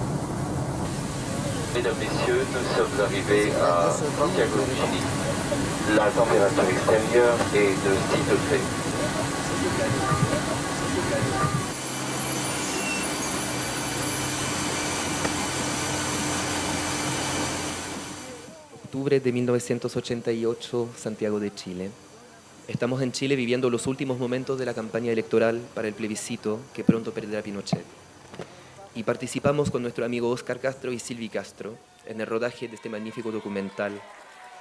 Mesdames, Messieurs, nous sommes arrivés à Santiago de Chili. La température extérieure est de 6 degrés. Octubre de 1988, Santiago de Chile. Estamos en Chile viviendo los últimos momentos de la campaña electoral para el plebiscito que pronto perderá Pinochet. Y participamos con nuestro amigo Oscar Castro y Silvi Castro en el rodaje de este magnífico documental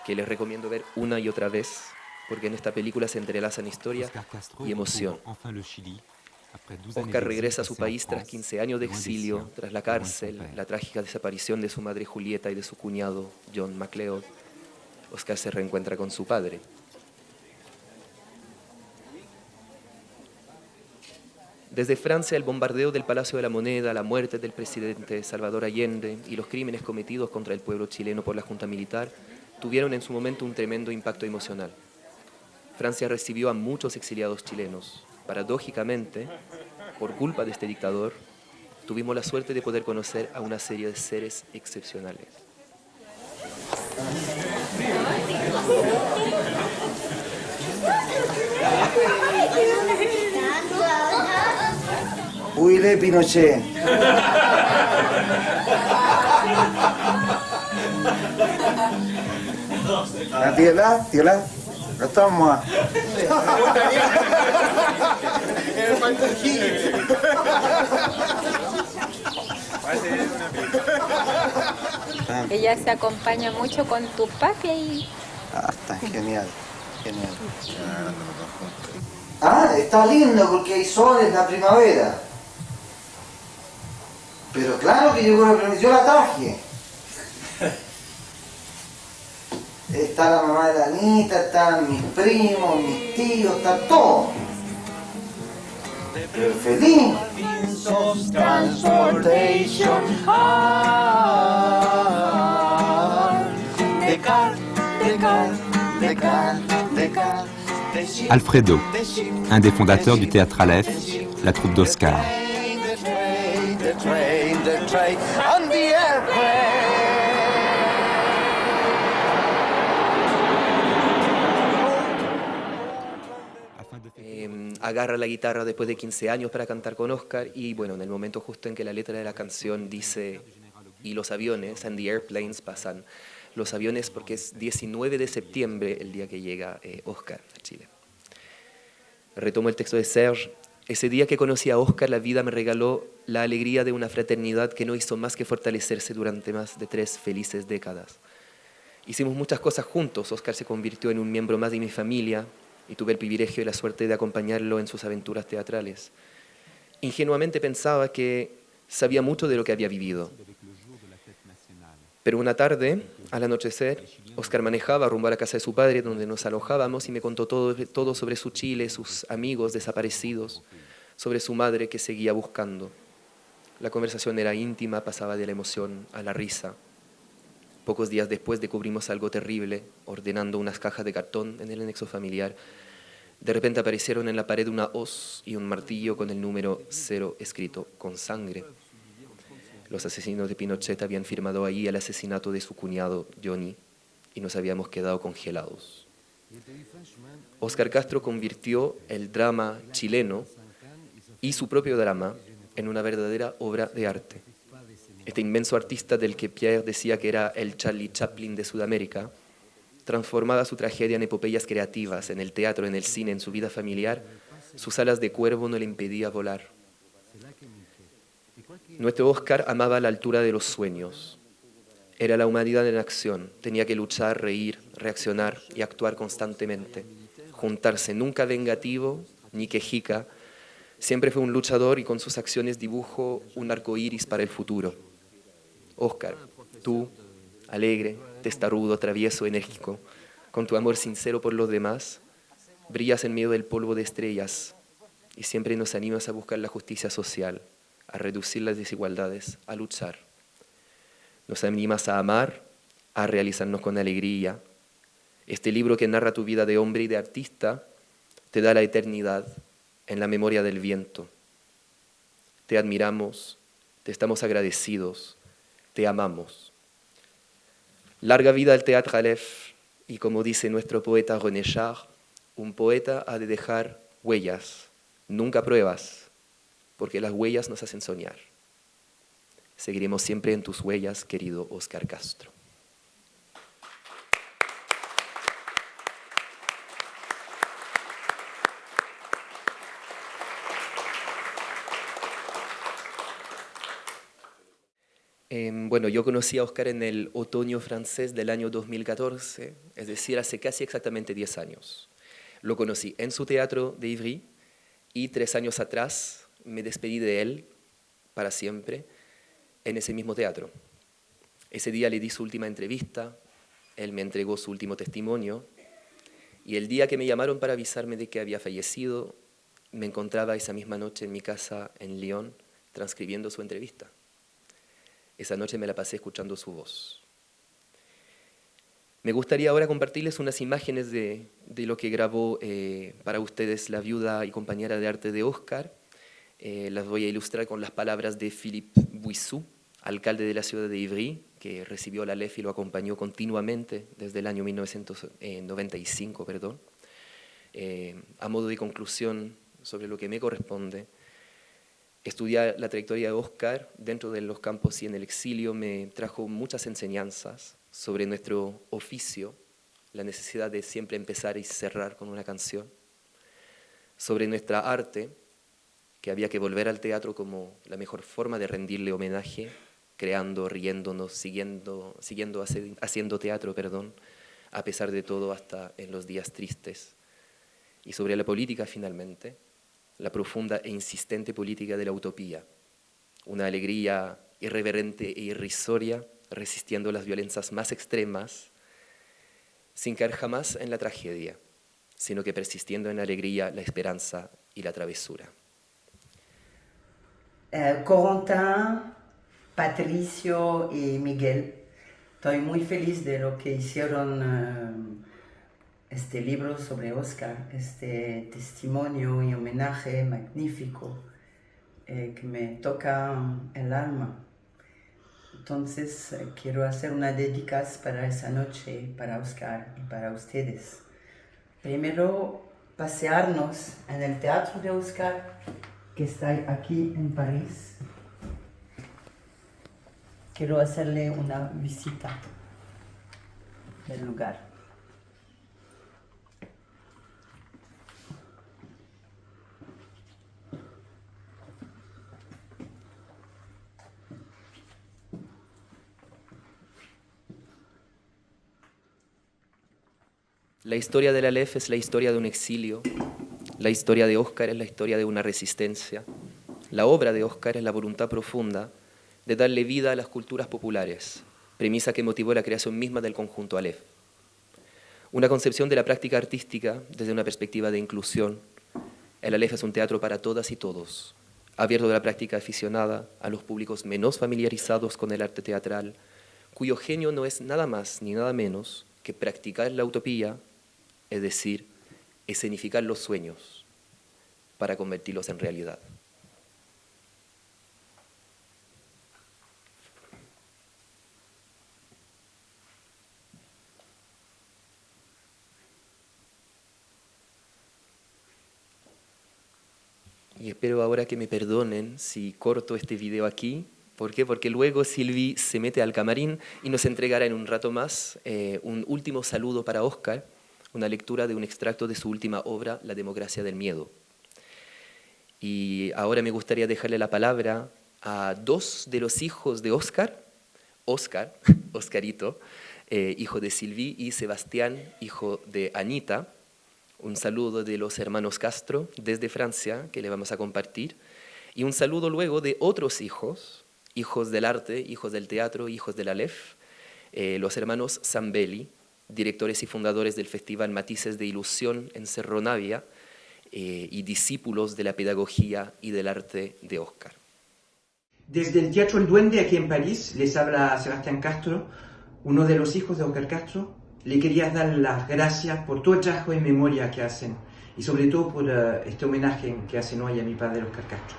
que les recomiendo ver una y otra vez, porque en esta película se entrelazan historia y emoción. Oscar regresa a su país tras 15 años de exilio, tras la cárcel, la trágica desaparición de su madre Julieta y de su cuñado John MacLeod. Oscar se reencuentra con su padre. Desde Francia, el bombardeo del Palacio de la Moneda, la muerte del presidente Salvador Allende y los crímenes cometidos contra el pueblo chileno por la junta militar tuvieron en su momento un tremendo impacto emocional. Francia recibió a muchos exiliados chilenos. Paradójicamente, por culpa de este dictador, tuvimos la suerte de poder conocer a una serie de seres excepcionales. Huile Pinochet. Tierra, no estamos. Ella se acompaña mucho con Tupac y... Ah, está genial, genial. Ah, está lindo porque hay sol en la primavera. Pero claro que llegó la primavera, yo la traje. Está la mamá de la Anita, están mis primos, mis tíos, está todo. Pero feliz. Alfredo, un des fondateurs du théâtre Aleph, la troupe d'Oscar. Agarra la guitarra después de 15 años para cantar con Oscar y bueno, en el momento justo en que la letra de la canción dice y los aviones, and the airplanes, pasan los aviones porque es 19 de septiembre el día que llega Oscar a Chile. Retomo el texto de Serge. Ese día que conocí a Oscar, la vida me regaló la alegría de una fraternidad que no hizo más que fortalecerse durante más de 3 felices décadas. Hicimos muchas cosas juntos. Oscar se convirtió en un miembro más de mi familia y tuve el privilegio y la suerte de acompañarlo en sus aventuras teatrales. Ingenuamente pensaba que sabía mucho de lo que había vivido. Pero una tarde, al anochecer, Oscar manejaba rumbo a la casa de su padre, donde nos alojábamos, y me contó todo sobre su Chile, sus amigos desaparecidos, sobre su madre que seguía buscando. La conversación era íntima, pasaba de la emoción a la risa. Pocos días después descubrimos algo terrible, ordenando unas cajas de cartón en el anexo familiar. De repente aparecieron en la pared una hoz y un martillo con el número 0 escrito con sangre. Los asesinos de Pinochet habían firmado ahí el asesinato de su cuñado Johnny y nos habíamos quedado congelados. Óscar Castro convirtió el drama chileno y su propio drama en una verdadera obra de arte. Este inmenso artista del que Pierre decía que era el Charlie Chaplin de Sudamérica, transformaba su tragedia en epopeyas creativas, en el teatro, en el cine, en su vida familiar. Sus alas de cuervo no le impedían volar. Nuestro Óscar amaba la altura de los sueños. Era la humanidad en acción. Tenía que luchar, reír, reaccionar y actuar constantemente. Juntarse, nunca vengativo ni quejica. Siempre fue un luchador y con sus acciones dibujó un arco iris para el futuro. Óscar, tú, alegre, testarudo, travieso, enérgico, con tu amor sincero por los demás, brillas en medio del polvo de estrellas y siempre nos animas a buscar la justicia social, a reducir las desigualdades, a luchar. Nos animas a amar, a realizarnos con alegría. Este libro que narra tu vida de hombre y de artista te da la eternidad en la memoria del viento. Te admiramos, te estamos agradecidos, te amamos. Larga vida al Théâtre Aleph, y como dice nuestro poeta René Char, un poeta ha de dejar huellas, nunca pruebas, porque las huellas nos hacen soñar. Seguiremos siempre en tus huellas, querido Óscar Castro. Bueno, yo conocí a Óscar en el otoño francés del año 2014, es decir, hace casi exactamente 10 años. Lo conocí en su teatro de Ivry y 3 años atrás me despedí de él para siempre en ese mismo teatro. Ese día le di su última entrevista, él me entregó su último testimonio y el día que me llamaron para avisarme de que había fallecido, me encontraba esa misma noche en mi casa en Lyon transcribiendo su entrevista. Esa noche me la pasé escuchando su voz. Me gustaría ahora compartirles unas imágenes de lo que grabó para ustedes la viuda y compañera de arte de Óscar. Las voy a ilustrar con las palabras de Philippe Buissou, alcalde de la ciudad de Ivry, que recibió la Aleph y lo acompañó continuamente desde el año 1995. A modo de conclusión sobre lo que me corresponde, estudiar la trayectoria de Óscar dentro de los campos y en el exilio me trajo muchas enseñanzas sobre nuestro oficio, la necesidad de siempre empezar y cerrar con una canción, sobre nuestra arte, que había que volver al teatro como la mejor forma de rendirle homenaje, creando, riéndonos, haciendo teatro, a pesar de todo hasta en los días tristes, y sobre la política finalmente, la profunda e insistente política de la utopía, una alegría irreverente e irrisoria, resistiendo las violencias más extremas, sin caer jamás en la tragedia, sino que persistiendo en la alegría, la esperanza y la travesura. Corentin, Patricio y Miguel, estoy muy feliz de lo que hicieron este libro sobre Óscar, este testimonio y homenaje magnífico que me toca el alma. Entonces quiero hacer una dedicas para esa noche, para Óscar y para ustedes. Primero, pasearnos en el teatro de Óscar, que está aquí en París. quiero hacerle una visita del lugar. La historia del Aleph es la historia de un exilio, la historia de Óscar es la historia de una resistencia, la obra de Óscar es la voluntad profunda de darle vida a las culturas populares, premisa que motivó la creación misma del conjunto Aleph. Una concepción de la práctica artística desde una perspectiva de inclusión. El Aleph es un teatro para todas y todos, abierto de la práctica aficionada a los públicos menos familiarizados con el arte teatral, cuyo genio no es nada más ni nada menos que practicar la utopía, es decir, escenificar los sueños para convertirlos en realidad. Y espero ahora que me perdonen si corto este video aquí. ¿Por qué? Porque luego Sylvie se mete al camarín y nos entregará en un rato más un último saludo para Óscar, una lectura de un extracto de su última obra, La democracia del miedo. Y ahora me gustaría dejarle la palabra a dos de los hijos de Óscar, Oscarito, hijo de Sylvie, y Sebastián, hijo de Anita. Un saludo de los hermanos Castro desde Francia, que le vamos a compartir, y un saludo luego de otros hijos, hijos del arte, hijos del teatro, hijos del Aleph, los hermanos Zambelli, directores y fundadores del Festival Matices de Ilusión en Cerro Navia, y discípulos de la pedagogía y del arte de Óscar. Desde el Teatro El Duende, aquí en París, les habla Sebastián Castro, uno de los hijos de Óscar Castro. Le quería dar las gracias por todo el trabajo de memoria que hacen y sobre todo por este homenaje que hacen hoy a mi padre, Óscar Castro.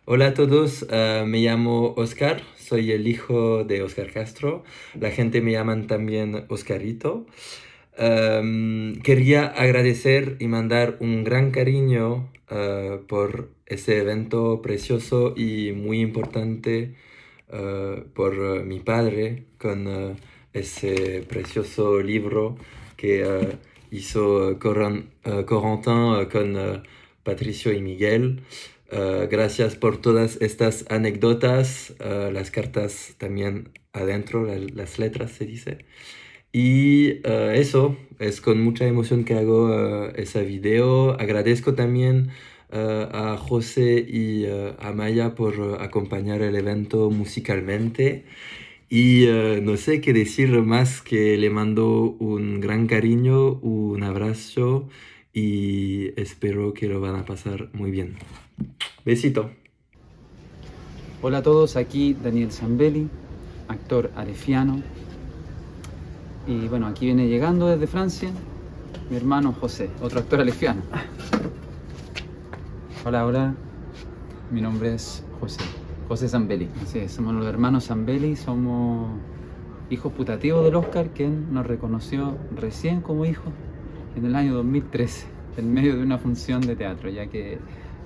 Hola a todos, me llamo Óscar, soy el hijo de Óscar Castro. La gente me llama también Oscarito. Quería agradecer y mandar un gran cariño por ese evento precioso y muy importante por mi padre con ese precioso libro que hizo Corentin con Patricio y Miguel. Gracias por todas estas anécdotas, las cartas también adentro, las letras se dice. Y eso, es con mucha emoción que hago ese video. Agradezco también a José y a Maya por acompañar el evento musicalmente. Y no sé qué decir más, que le mando un gran cariño, un abrazo y espero que lo van a pasar muy bien. Besito. Hola a todos, aquí Daniel Zambelli, actor alefiano. Y bueno, aquí viene llegando desde Francia mi hermano José, otro actor alefiano. Hola, hola, mi nombre es José Zambelli. Así es, somos los hermanos Zambelli, somos hijos putativos del Óscar, quien nos reconoció recién como hijos en el año 2013, en medio de una función de teatro, ya que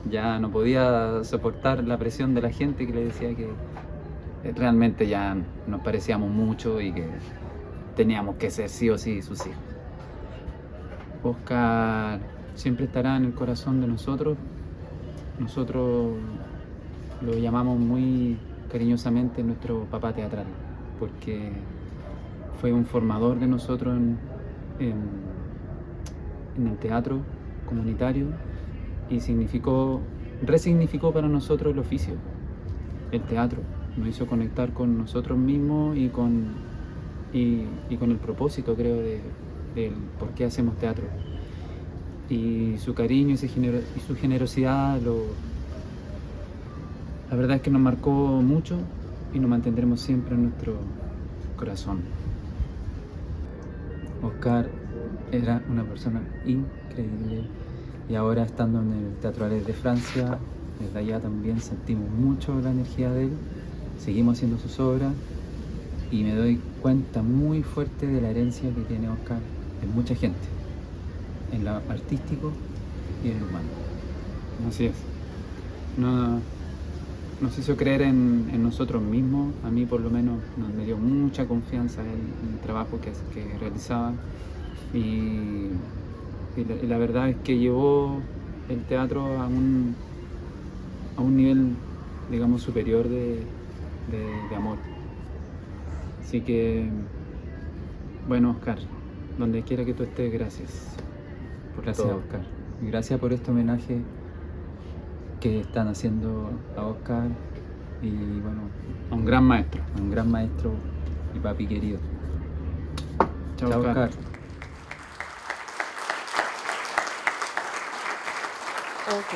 ya no podía soportar la presión de la gente que le decía que realmente ya nos parecíamos mucho y que teníamos que ser sí o sí sus hijos. Óscar siempre estará en el corazón de nosotros. Nosotros lo llamamos muy cariñosamente nuestro papá teatral, porque fue un formador de nosotros en el teatro comunitario y resignificó para nosotros el oficio, el teatro. Nos hizo conectar con nosotros mismos y con el propósito, creo, de por qué hacemos teatro. Y su cariño y su generosidad, la verdad es que nos marcó mucho y nos mantendremos siempre en nuestro corazón. Óscar era una persona increíble y ahora, estando en el Teatro Aleph de Francia, desde allá también sentimos mucho la energía de él, seguimos haciendo sus obras y me doy cuenta muy fuerte de la herencia que tiene Óscar en mucha gente, en lo artístico y en lo humano. Así es. nos hizo creer en nosotros mismos. A mí por lo menos me dio mucha confianza en el trabajo que realizaba y la verdad es que llevó el teatro a un nivel, digamos, superior de amor. Así que, bueno, Oscar, donde quiera que tú estés, gracias. Gracias, Oscar. Y gracias por este homenaje que están haciendo a Oscar y, bueno, a un gran maestro y papi querido. Chao, Chao, Oscar. Ok.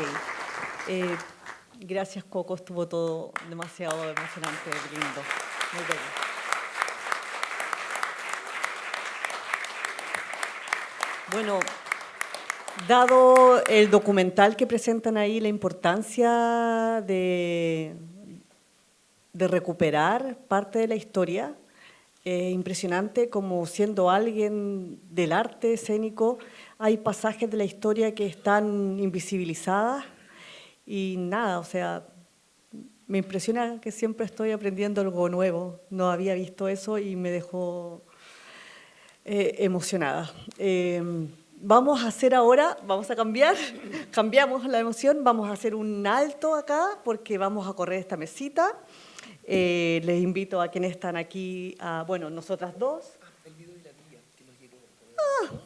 Gracias, Coco. Estuvo todo demasiado emocionante, lindo. Muy bello. Bueno, dado el documental que presentan ahí, la importancia de recuperar parte de la historia, impresionante como siendo alguien del arte escénico, hay pasajes de la historia que están invisibilizadas y nada, o sea, me impresiona que siempre estoy aprendiendo algo nuevo. No había visto eso y me dejó emocionada. Vamos a hacer ahora, vamos a cambiamos la emoción, vamos a hacer un alto acá porque vamos a correr esta mesita. Les invito a quienes están aquí, bueno, nosotras dos.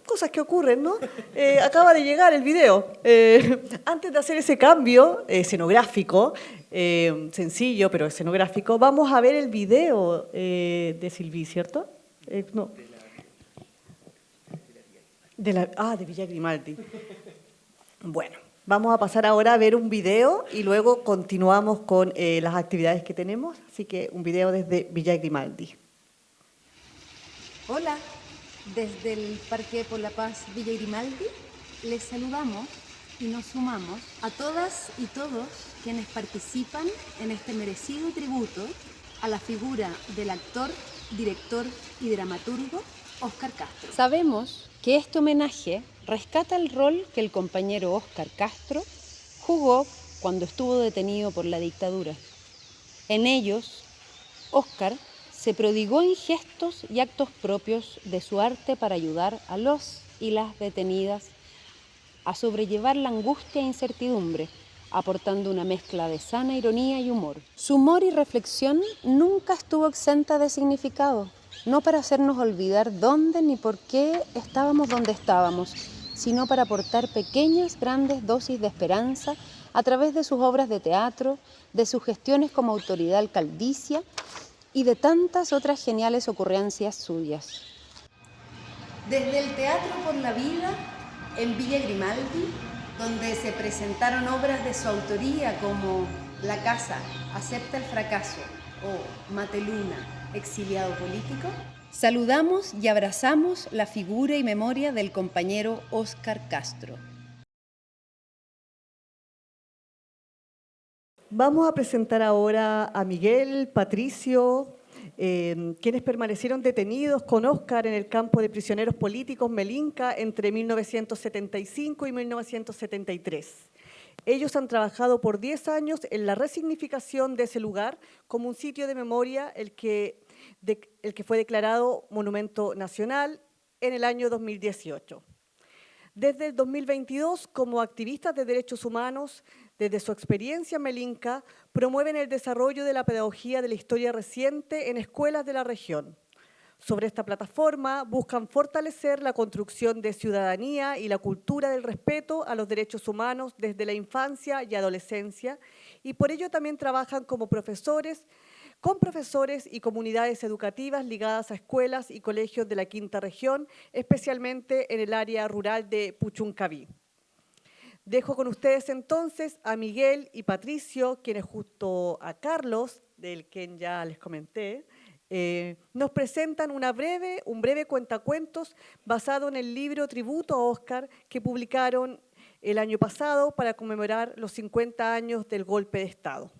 Cosas que ocurren, ¿no? Acaba de llegar el video. Antes de hacer ese cambio escenográfico, sencillo pero escenográfico, vamos a ver el video de Sylvie, ¿cierto? No. De Villa Grimaldi. Bueno, vamos a pasar ahora a ver un video y luego continuamos con las actividades que tenemos. Así que un video desde Villa Grimaldi. Hola, desde el Parque por la Paz Villa Grimaldi les saludamos y nos sumamos a todas y todos quienes participan en este merecido tributo a la figura del actor, director y dramaturgo Óscar Castro. Sabemos que este homenaje rescata el rol que el compañero Óscar Castro jugó cuando estuvo detenido por la dictadura. En ellos, Óscar se prodigó en gestos y actos propios de su arte para ayudar a los y las detenidas a sobrellevar la angustia e incertidumbre, aportando una mezcla de sana ironía y humor. Su humor y reflexión nunca estuvo exenta de significado, no para hacernos olvidar dónde ni por qué estábamos donde estábamos, sino para aportar pequeñas, grandes dosis de esperanza a través de sus obras de teatro, de sus gestiones como autoridad alcaldicia y de tantas otras geniales ocurrencias suyas. Desde el Teatro por la Vida, en Villa Grimaldi, donde se presentaron obras de su autoría como La Casa, Acepta el Fracaso o Mateluna, Exiliado Político, saludamos y abrazamos la figura y memoria del compañero Óscar Castro. Vamos a presentar ahora a Miguel, Patricio, quienes permanecieron detenidos con Óscar en el campo de prisioneros políticos Melinka entre 1975 y 1973. Ellos han trabajado por 10 años en la resignificación de ese lugar como un sitio de memoria, el que fue declarado Monumento Nacional en el año 2018. Desde el 2022, como activistas de derechos humanos, desde su experiencia en Melinka, promueven el desarrollo de la pedagogía de la historia reciente en escuelas de la región. Sobre esta plataforma buscan fortalecer la construcción de ciudadanía y la cultura del respeto a los derechos humanos desde la infancia y adolescencia, y por ello también trabajan como profesores, con profesores y comunidades educativas ligadas a escuelas y colegios de la Quinta Región, especialmente en el área rural de Puchuncaví. Dejo con ustedes entonces a Miguel y Patricio, quienes junto a Carlos, del quien ya les comenté, nos presentan un breve cuentacuentos basado en el libro Tributo a Óscar que publicaron el año pasado para conmemorar los 50 años del golpe de Estado.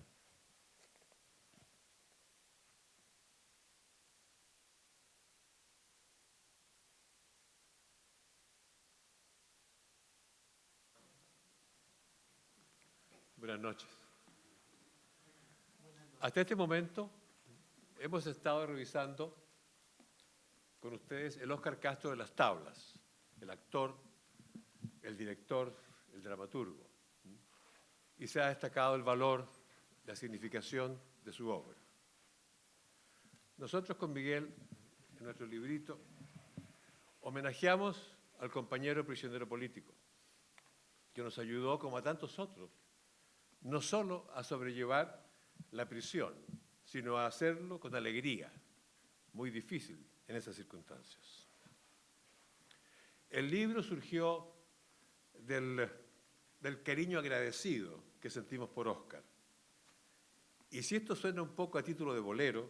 Buenas noches. Hasta este momento hemos estado revisando con ustedes el Óscar Castro de las tablas, el actor, el director, el dramaturgo. Y se ha destacado el valor, la significación de su obra. Nosotros con Miguel, en nuestro librito, homenajeamos al compañero prisionero político, que nos ayudó, como a tantos otros, no solo a sobrellevar la prisión, sino a hacerlo con alegría, muy difícil en esas circunstancias. El libro surgió del cariño agradecido que sentimos por Óscar. Y si esto suena un poco a título de bolero,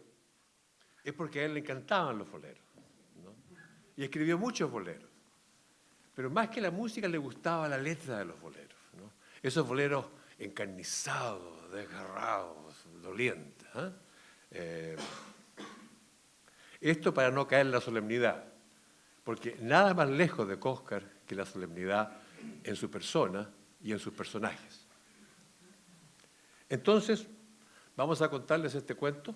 es porque a él le encantaban los boleros, ¿no? Y escribió muchos boleros. Pero más que la música le gustaba la letra de los boleros, ¿no? Esos boleros encarnizados, desgarrados, dolientes, ¿eh? Esto para no caer en la solemnidad, porque nada más lejos de Óscar que la solemnidad en su persona y en sus personajes. Entonces, vamos a contarles este cuento.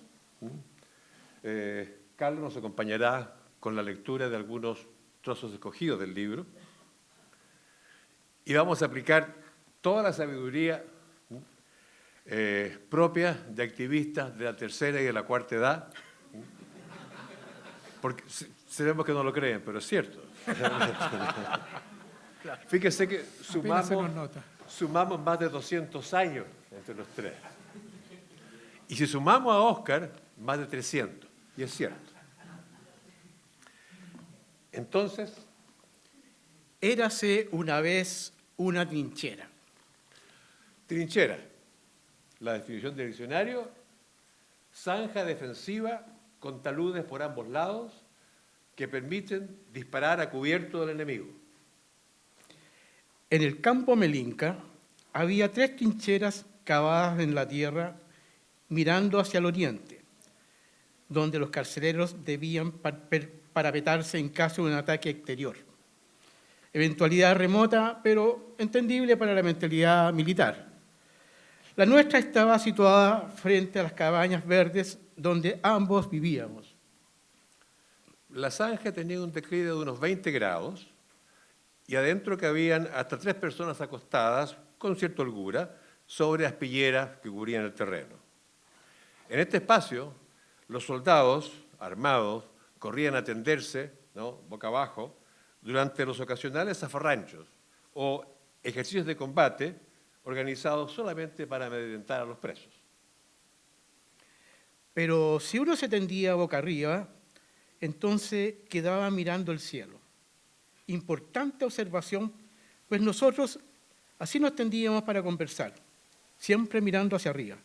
Carlos nos acompañará con la lectura de algunos trozos escogidos del libro y vamos a aplicar toda la sabiduría propia de activistas de la tercera y de la cuarta edad, porque sabemos que no lo creen, pero es cierto. Fíjense que sumamos más de 200 años entre los tres. Y si sumamos a Óscar, más de 300. Y es cierto. Entonces, érase una vez una trinchera. Trinchera, la definición del diccionario, zanja defensiva con taludes por ambos lados que permiten disparar a cubierto del enemigo. En el campo Melinca había 3 trincheras cavadas en la tierra mirando hacia el oriente, donde los carceleros debían parapetarse en caso de un ataque exterior. Eventualidad remota, pero entendible para la mentalidad militar. La nuestra estaba situada frente a las cabañas verdes donde ambos vivíamos. La zanja tenía un declive de unos 20 grados y adentro cabían hasta 3 personas acostadas, con cierta holgura, sobre aspilleras que cubrían el terreno. En este espacio, los soldados armados corrían a tenderse, ¿no?, boca abajo, durante los ocasionales zafarranchos o ejercicios de combate organizados solamente para amedrentar a los presos. Pero si uno se tendía boca arriba, entonces quedaba mirando el cielo. Importante observación, pues nosotros así nos tendíamos para conversar, siempre mirando hacia arriba.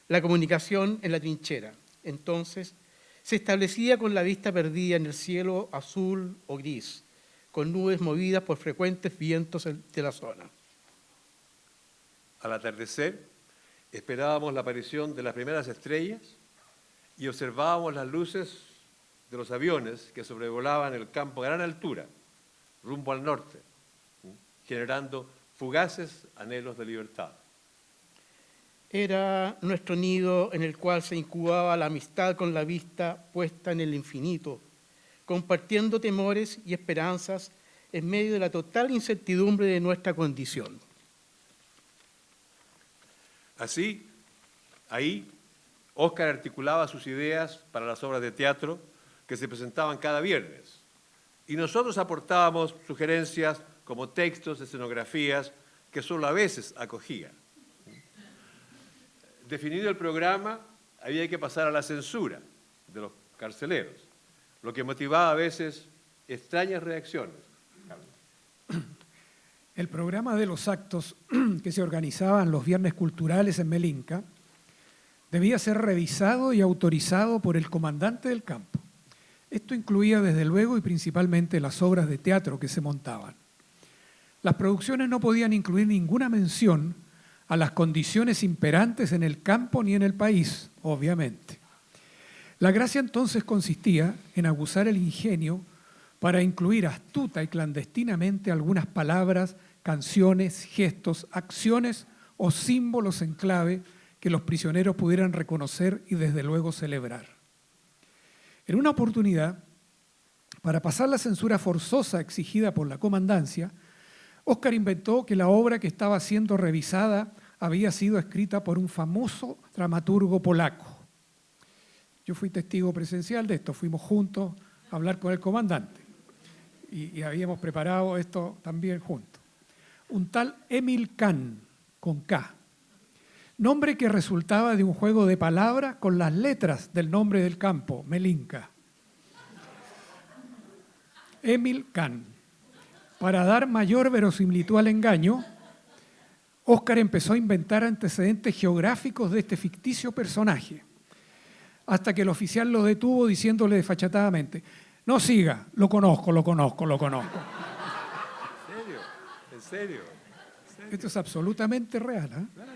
La comunicación en la trinchera, entonces, se establecía con la vista perdida en el cielo azul o gris, con nubes movidas por frecuentes vientos de la zona. Al atardecer, esperábamos la aparición de las primeras estrellas y observábamos las luces de los aviones que sobrevolaban el campo a gran altura, rumbo al norte, generando fugaces anhelos de libertad. Era nuestro nido en el cual se incubaba la amistad con la vista puesta en el infinito, compartiendo temores y esperanzas en medio de la total incertidumbre de nuestra condición. Así, ahí, Óscar articulaba sus ideas para las obras de teatro que se presentaban cada viernes. Y nosotros aportábamos sugerencias como textos, escenografías, que solo a veces acogía. Definido el programa, había que pasar a la censura de los carceleros, lo que motivaba a veces extrañas reacciones. El programa de los actos que se organizaban los viernes culturales en Melinca debía ser revisado y autorizado por el comandante del campo. Esto incluía desde luego y principalmente las obras de teatro que se montaban. Las producciones no podían incluir ninguna mención a las condiciones imperantes en el campo ni en el país, obviamente. La gracia entonces consistía en abusar el ingenio para incluir astuta y clandestinamente algunas palabras, canciones, gestos, acciones o símbolos en clave que los prisioneros pudieran reconocer y desde luego celebrar. En una oportunidad, para pasar la censura forzosa exigida por la comandancia, Óscar inventó que la obra que estaba siendo revisada había sido escrita por un famoso dramaturgo polaco. Yo fui testigo presencial de esto, fuimos juntos a hablar con el comandante y habíamos preparado esto también juntos. Un tal Emil Kahn, con K, nombre que resultaba de un juego de palabras con las letras del nombre del campo, Melinka. Emil Kahn. Para dar mayor verosimilitud al engaño, Óscar empezó a inventar antecedentes geográficos de este ficticio personaje, hasta que el oficial lo detuvo diciéndole desfachatadamente: no siga, lo conozco. ¿En serio? ¿En serio? Esto es absolutamente real, ¿eh? Claro,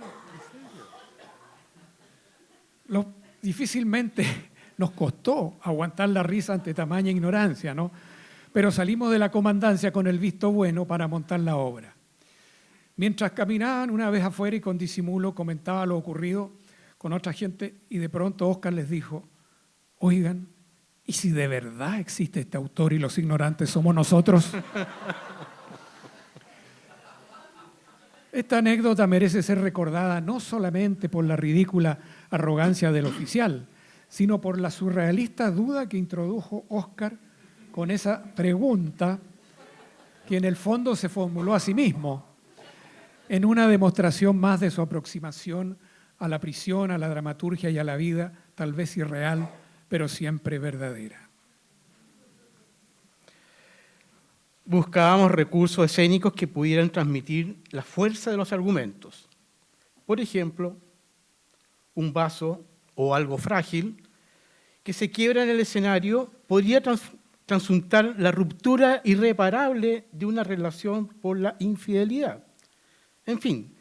en serio. Difícilmente nos costó aguantar la risa ante tamaña ignorancia, ¿no? Pero salimos de la comandancia con el visto bueno para montar la obra. Mientras caminaban una vez afuera y con disimulo comentaba lo ocurrido con otra gente y de pronto Óscar les dijo: oigan, ¿y si de verdad existe este autor y los ignorantes somos nosotros? Esta anécdota merece ser recordada no solamente por la ridícula arrogancia del oficial, sino por la surrealista duda que introdujo Óscar con esa pregunta que en el fondo se formuló a sí mismo, en una demostración más de su aproximación a la prisión, a la dramaturgia y a la vida, tal vez irreal, pero siempre verdadera. Buscábamos recursos escénicos que pudieran transmitir la fuerza de los argumentos. Por ejemplo, un vaso o algo frágil que se quiebra en el escenario podría transuntar la ruptura irreparable de una relación por la infidelidad. En fin,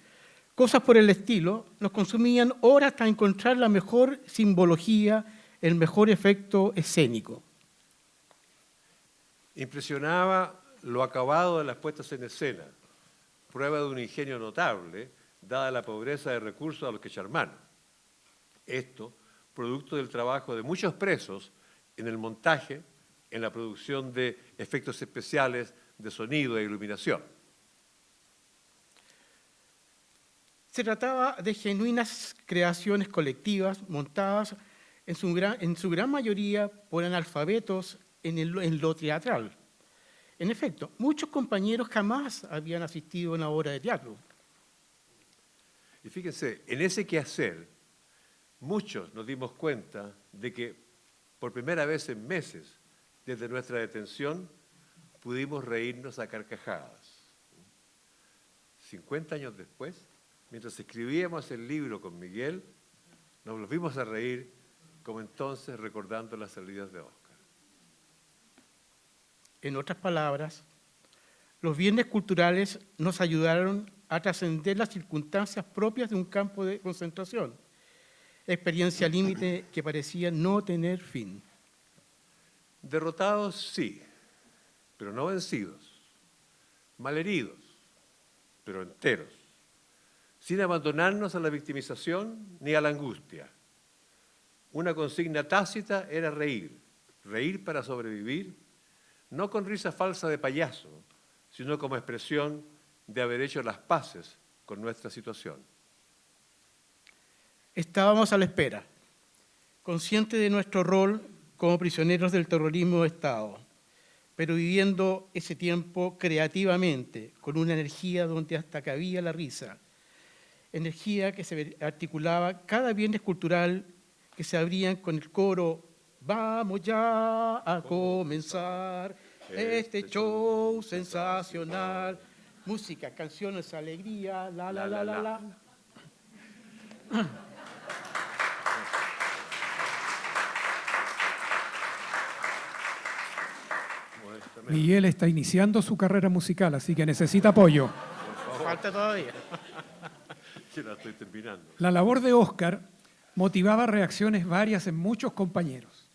cosas por el estilo nos consumían horas hasta encontrar la mejor simbología, el mejor efecto escénico. Impresionaba lo acabado de las puestas en escena, prueba de un ingenio notable, dada la pobreza de recursos a los que echar mano. Esto, producto del trabajo de muchos presos en el montaje, en la producción de efectos especiales de sonido e iluminación. Se trataba de genuinas creaciones colectivas montadas en su gran mayoría por analfabetos en lo teatral. En efecto, muchos compañeros jamás habían asistido a una obra de teatro. Y fíjense, en ese quehacer, muchos nos dimos cuenta de que por primera vez en meses, desde nuestra detención, pudimos reírnos a carcajadas. 50 años después, mientras escribíamos el libro con Miguel, nos volvimos a reír como entonces recordando las salidas de Óscar. En otras palabras, los bienes culturales nos ayudaron a trascender las circunstancias propias de un campo de concentración, experiencia límite que parecía no tener fin. Derrotados, sí, pero no vencidos. Malheridos, pero enteros. Sin abandonarnos a la victimización ni a la angustia. Una consigna tácita era reír, reír para sobrevivir, no con risa falsa de payaso, sino como expresión de haber hecho las paces con nuestra situación. Estábamos a la espera, conscientes de nuestro rol como prisioneros del terrorismo de Estado, pero viviendo ese tiempo creativamente, con una energía donde hasta cabía la risa, energía que se articulaba cada viernes cultural que se abrían con el coro: vamos ya a comenzar este show sensacional. Música, canciones, alegría, la, la, la, la, la. Miguel está iniciando su carrera musical, así que necesita apoyo. Falta todavía. Yo la estoy terminando. La labor de Óscar motivaba reacciones varias en muchos compañeros,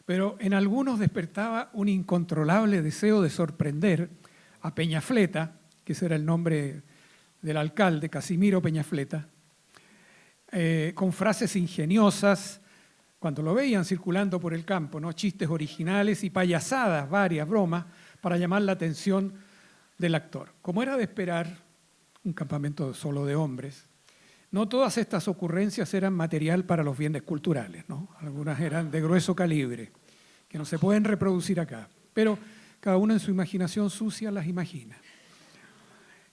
pero en algunos despertaba un incontrolable deseo de sorprender a Peñafleta, que ese era el nombre del alcalde, Casimiro Peñafleta, con frases ingeniosas, cuando lo veían circulando por el campo, ¿no? Chistes originales y payasadas, varias bromas, para llamar la atención del actor. Como era de esperar, un campamento solo de hombres, no todas estas ocurrencias eran material para los bienes culturales, ¿no? Algunas eran de grueso calibre, que no se pueden reproducir acá, pero cada uno en su imaginación sucia las imagina.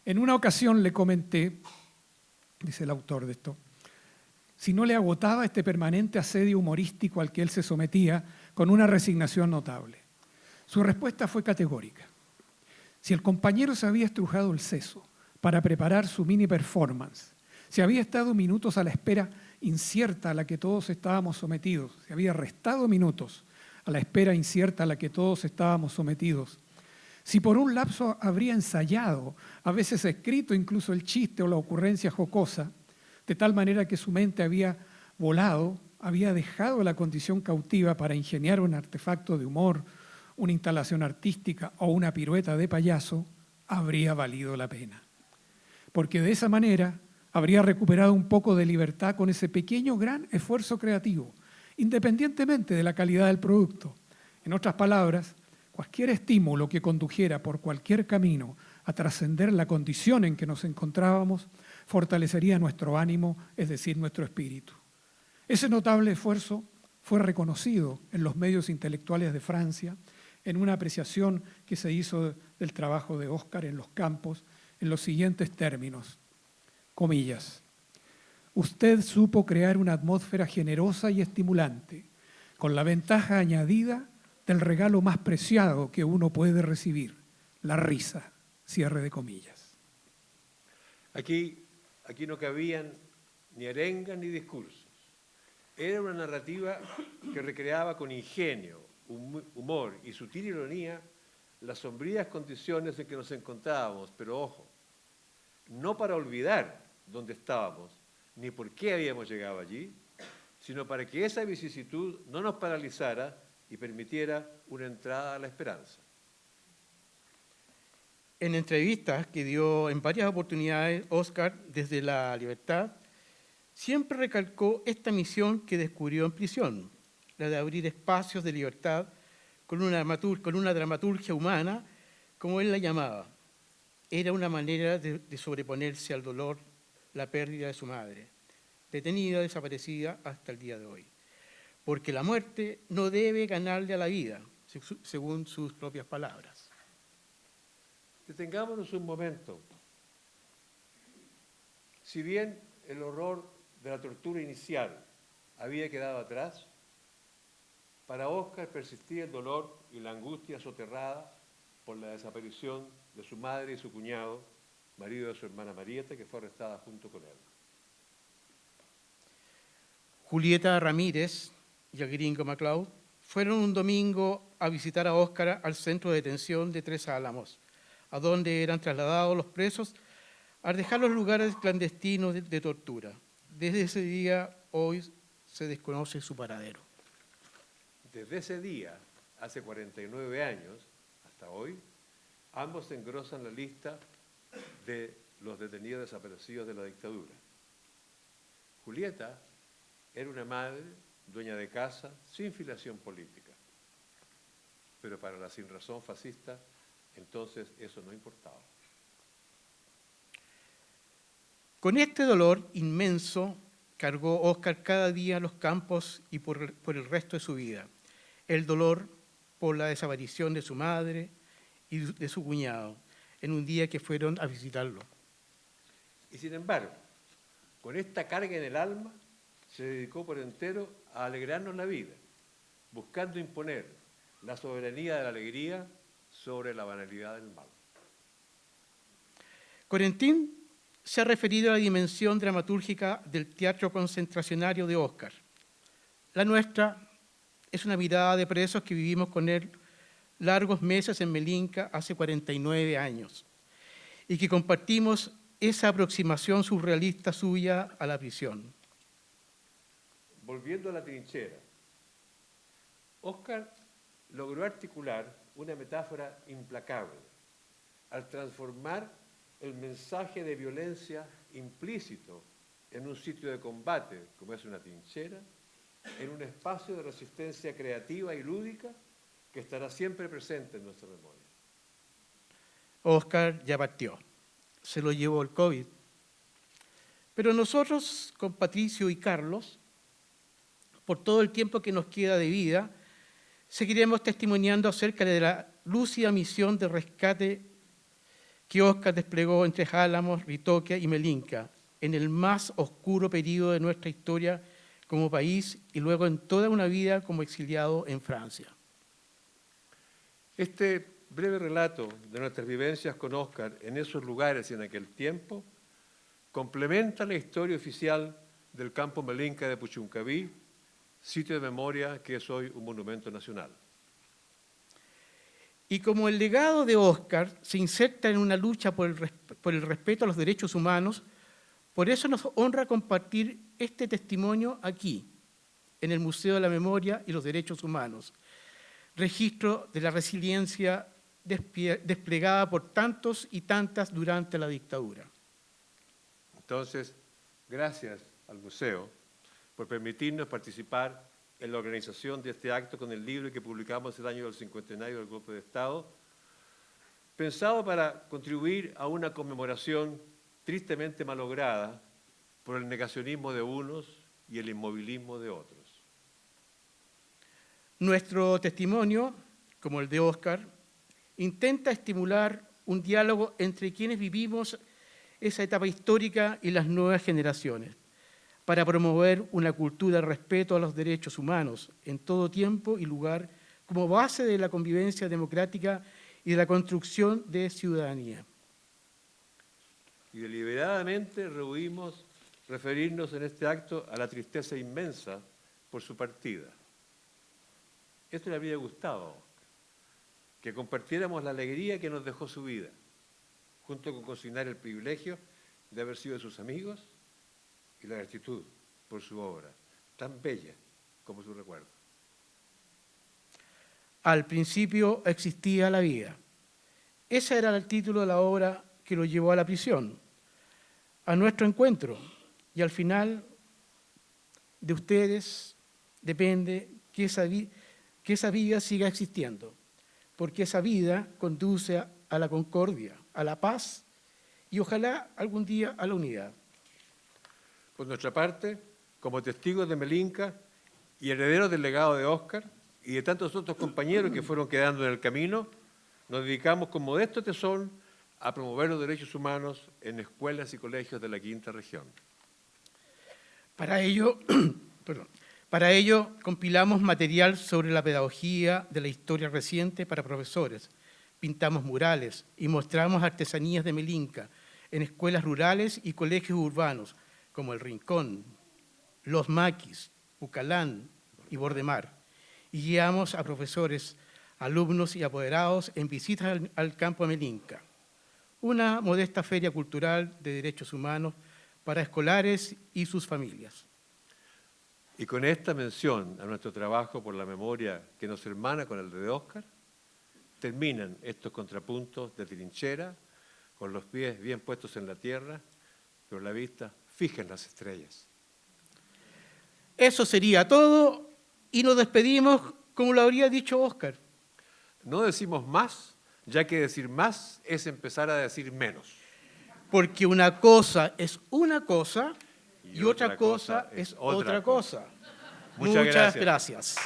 En una ocasión le comenté, dice el autor de esto, si no le agotaba este permanente asedio humorístico al que él se sometía con una resignación notable. Su respuesta fue categórica. Si el compañero se había estrujado el seso para preparar su mini performance, si había estado minutos a la espera incierta a la que todos estábamos sometidos, si había restado minutos a la espera incierta a la que todos estábamos sometidos, si por un lapso habría ensayado, a veces escrito incluso el chiste o la ocurrencia jocosa, de tal manera que su mente había volado, había dejado la condición cautiva para ingeniar un artefacto de humor, una instalación artística o una pirueta de payaso, habría valido la pena. Porque de esa manera habría recuperado un poco de libertad con ese pequeño gran esfuerzo creativo, independientemente de la calidad del producto. En otras palabras, cualquier estímulo que condujera por cualquier camino a trascender la condición en que nos encontrábamos fortalecería nuestro ánimo, es decir, nuestro espíritu. Ese notable esfuerzo fue reconocido en los medios intelectuales de Francia, en una apreciación que se hizo del trabajo de Oscar en los campos, en los siguientes términos, comillas, usted supo crear una atmósfera generosa y estimulante, con la ventaja añadida del regalo más preciado que uno puede recibir, la risa, cierre de comillas. Aquí no cabían ni arengas ni discursos. Era una narrativa que recreaba con ingenio, humor y sutil ironía las sombrías condiciones en que nos encontrábamos, pero ojo, no para olvidar dónde estábamos ni por qué habíamos llegado allí, sino para que esa vicisitud no nos paralizara y permitiera una entrada a la esperanza. En entrevistas que dio en varias oportunidades, Oscar, desde la libertad, siempre recalcó esta misión que descubrió en prisión, la de abrir espacios de libertad con una dramaturgia humana, como él la llamaba. Era una manera de sobreponerse al dolor, la pérdida de su madre, detenida, desaparecida hasta el día de hoy. Porque la muerte no debe ganarle a la vida, según sus propias palabras. Detengámonos un momento. Si bien el horror de la tortura inicial había quedado atrás, para Oscar persistía el dolor y la angustia soterrada por la desaparición de su madre y su cuñado, marido de su hermana Marieta, que fue arrestada junto con él. Julieta Ramírez y el gringo MacLeod fueron un domingo a visitar a Oscar al centro de detención de Tres Álamos, a donde eran trasladados los presos al dejar los lugares clandestinos de tortura. Desde ese día, hoy se desconoce su paradero. Desde ese día, hace 49 años, hasta hoy, ambos engrosan la lista de los detenidos desaparecidos de la dictadura. Julieta era una madre, dueña de casa, sin filiación política. Pero para la sinrazón fascista, entonces eso no importaba. Con este dolor inmenso cargó Oscar cada día los campos y por el resto de su vida. El dolor por la desaparición de su madre y de su cuñado, en un día que fueron a visitarlo. Y sin embargo, con esta carga en el alma, se dedicó por entero a alegrarnos la vida, buscando imponer la soberanía de la alegría sobre la banalidad del mal. Corentín se ha referido a la dimensión dramatúrgica del teatro concentracionario de Oscar. La nuestra es una mirada de presos que vivimos con él largos meses en Melinca hace 49 años y que compartimos esa aproximación surrealista suya a la prisión. Volviendo a la trinchera, Oscar logró articular una metáfora implacable al transformar el mensaje de violencia implícito en un sitio de combate, como es una trinchera, en un espacio de resistencia creativa y lúdica que estará siempre presente en nuestra memoria. Óscar ya partió, se lo llevó el COVID. Pero nosotros, con Patricio y Carlos, por todo el tiempo que nos queda de vida, seguiremos testimoniando acerca de la lúcida misión de rescate que Óscar desplegó entre Álamos, Ritoquia y Melinca, en el más oscuro periodo de nuestra historia como país y luego en toda una vida como exiliado en Francia. Este breve relato de nuestras vivencias con Óscar en esos lugares y en aquel tiempo complementa la historia oficial del campo Melinca de Puchuncaví, sitio de memoria que es hoy un monumento nacional. Y como el legado de Óscar se inserta en una lucha por el respeto a los derechos humanos, por eso nos honra compartir este testimonio aquí, en el Museo de la Memoria y los Derechos Humanos, registro de la resiliencia desplegada por tantos y tantas durante la dictadura. Entonces, gracias al museo por permitirnos participar en la organización de este acto con el libro que publicamos el año del cincuentenario del golpe de Estado, pensado para contribuir a una conmemoración tristemente malograda por el negacionismo de unos y el inmovilismo de otros. Nuestro testimonio, como el de Óscar, intenta estimular un diálogo entre quienes vivimos esa etapa histórica y las nuevas generaciones, para promover una cultura de respeto a los derechos humanos en todo tiempo y lugar como base de la convivencia democrática y de la construcción de ciudadanía. Y deliberadamente rehúimos referirnos en este acto a la tristeza inmensa por su partida. Esto le habría gustado, que compartiéramos la alegría que nos dejó su vida, junto con consignar el privilegio de haber sido sus amigos y la gratitud por su obra, tan bella como su recuerdo. Al principio existía la vida. Ese era el título de la obra que lo llevó a la prisión, a nuestro encuentro, y al final de ustedes depende que esa vida siga existiendo, porque esa vida conduce a la concordia, a la paz y ojalá algún día a la unidad. Por nuestra parte, como testigos de Melinca y herederos del legado de Óscar y de tantos otros compañeros que fueron quedando en el camino, nos dedicamos con modesto tesón a promover los derechos humanos en escuelas y colegios de la Quinta Región. Para ello, compilamos material sobre la pedagogía de la historia reciente para profesores, pintamos murales y mostramos artesanías de Melinca en escuelas rurales y colegios urbanos como El Rincón, Los Maquis, Pucalán y Bordemar, y guiamos a profesores, alumnos y apoderados en visitas al campo Melinca, una modesta feria cultural de derechos humanos para escolares y sus familias. Y con esta mención a nuestro trabajo por la memoria que nos hermana con el de Óscar, terminan estos contrapuntos de trinchera, con los pies bien puestos en la tierra, pero la vista fija en las estrellas. Eso sería todo y nos despedimos como lo habría dicho Óscar. No decimos más, ya que decir más es empezar a decir menos. Porque una cosa es una cosa y otra cosa es otra cosa. Muchas gracias.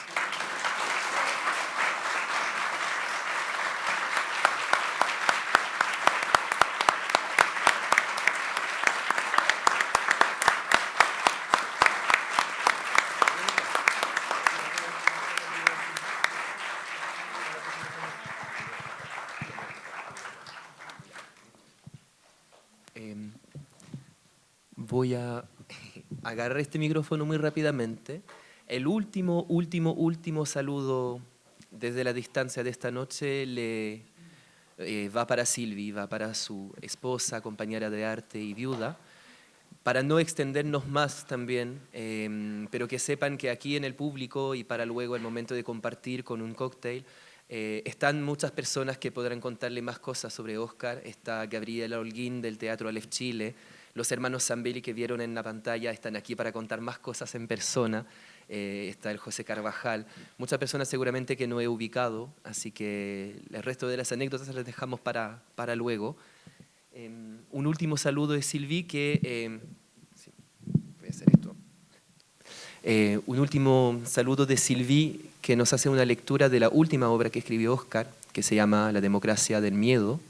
Voy a agarrar este micrófono muy rápidamente. El último saludo desde la distancia de esta noche va para Silvi, va para su esposa, compañera de arte y viuda, para no extendernos más también, pero que sepan que aquí en el público y para luego el momento de compartir con un cóctel, están muchas personas que podrán contarle más cosas sobre Óscar. Está Gabriela Holguín del Teatro Aleph Chile, Los hermanos Zambelli que vieron en la pantalla están aquí para contar más cosas en persona. Está el José Carvajal. Muchas personas seguramente que no he ubicado, así que el resto de las anécdotas las dejamos para luego. Un último saludo de Sylvie que... sí, voy a hacer esto. Un último saludo de Sylvie que nos hace una lectura de la última obra que escribió Óscar, que se llama La democracia del miedo.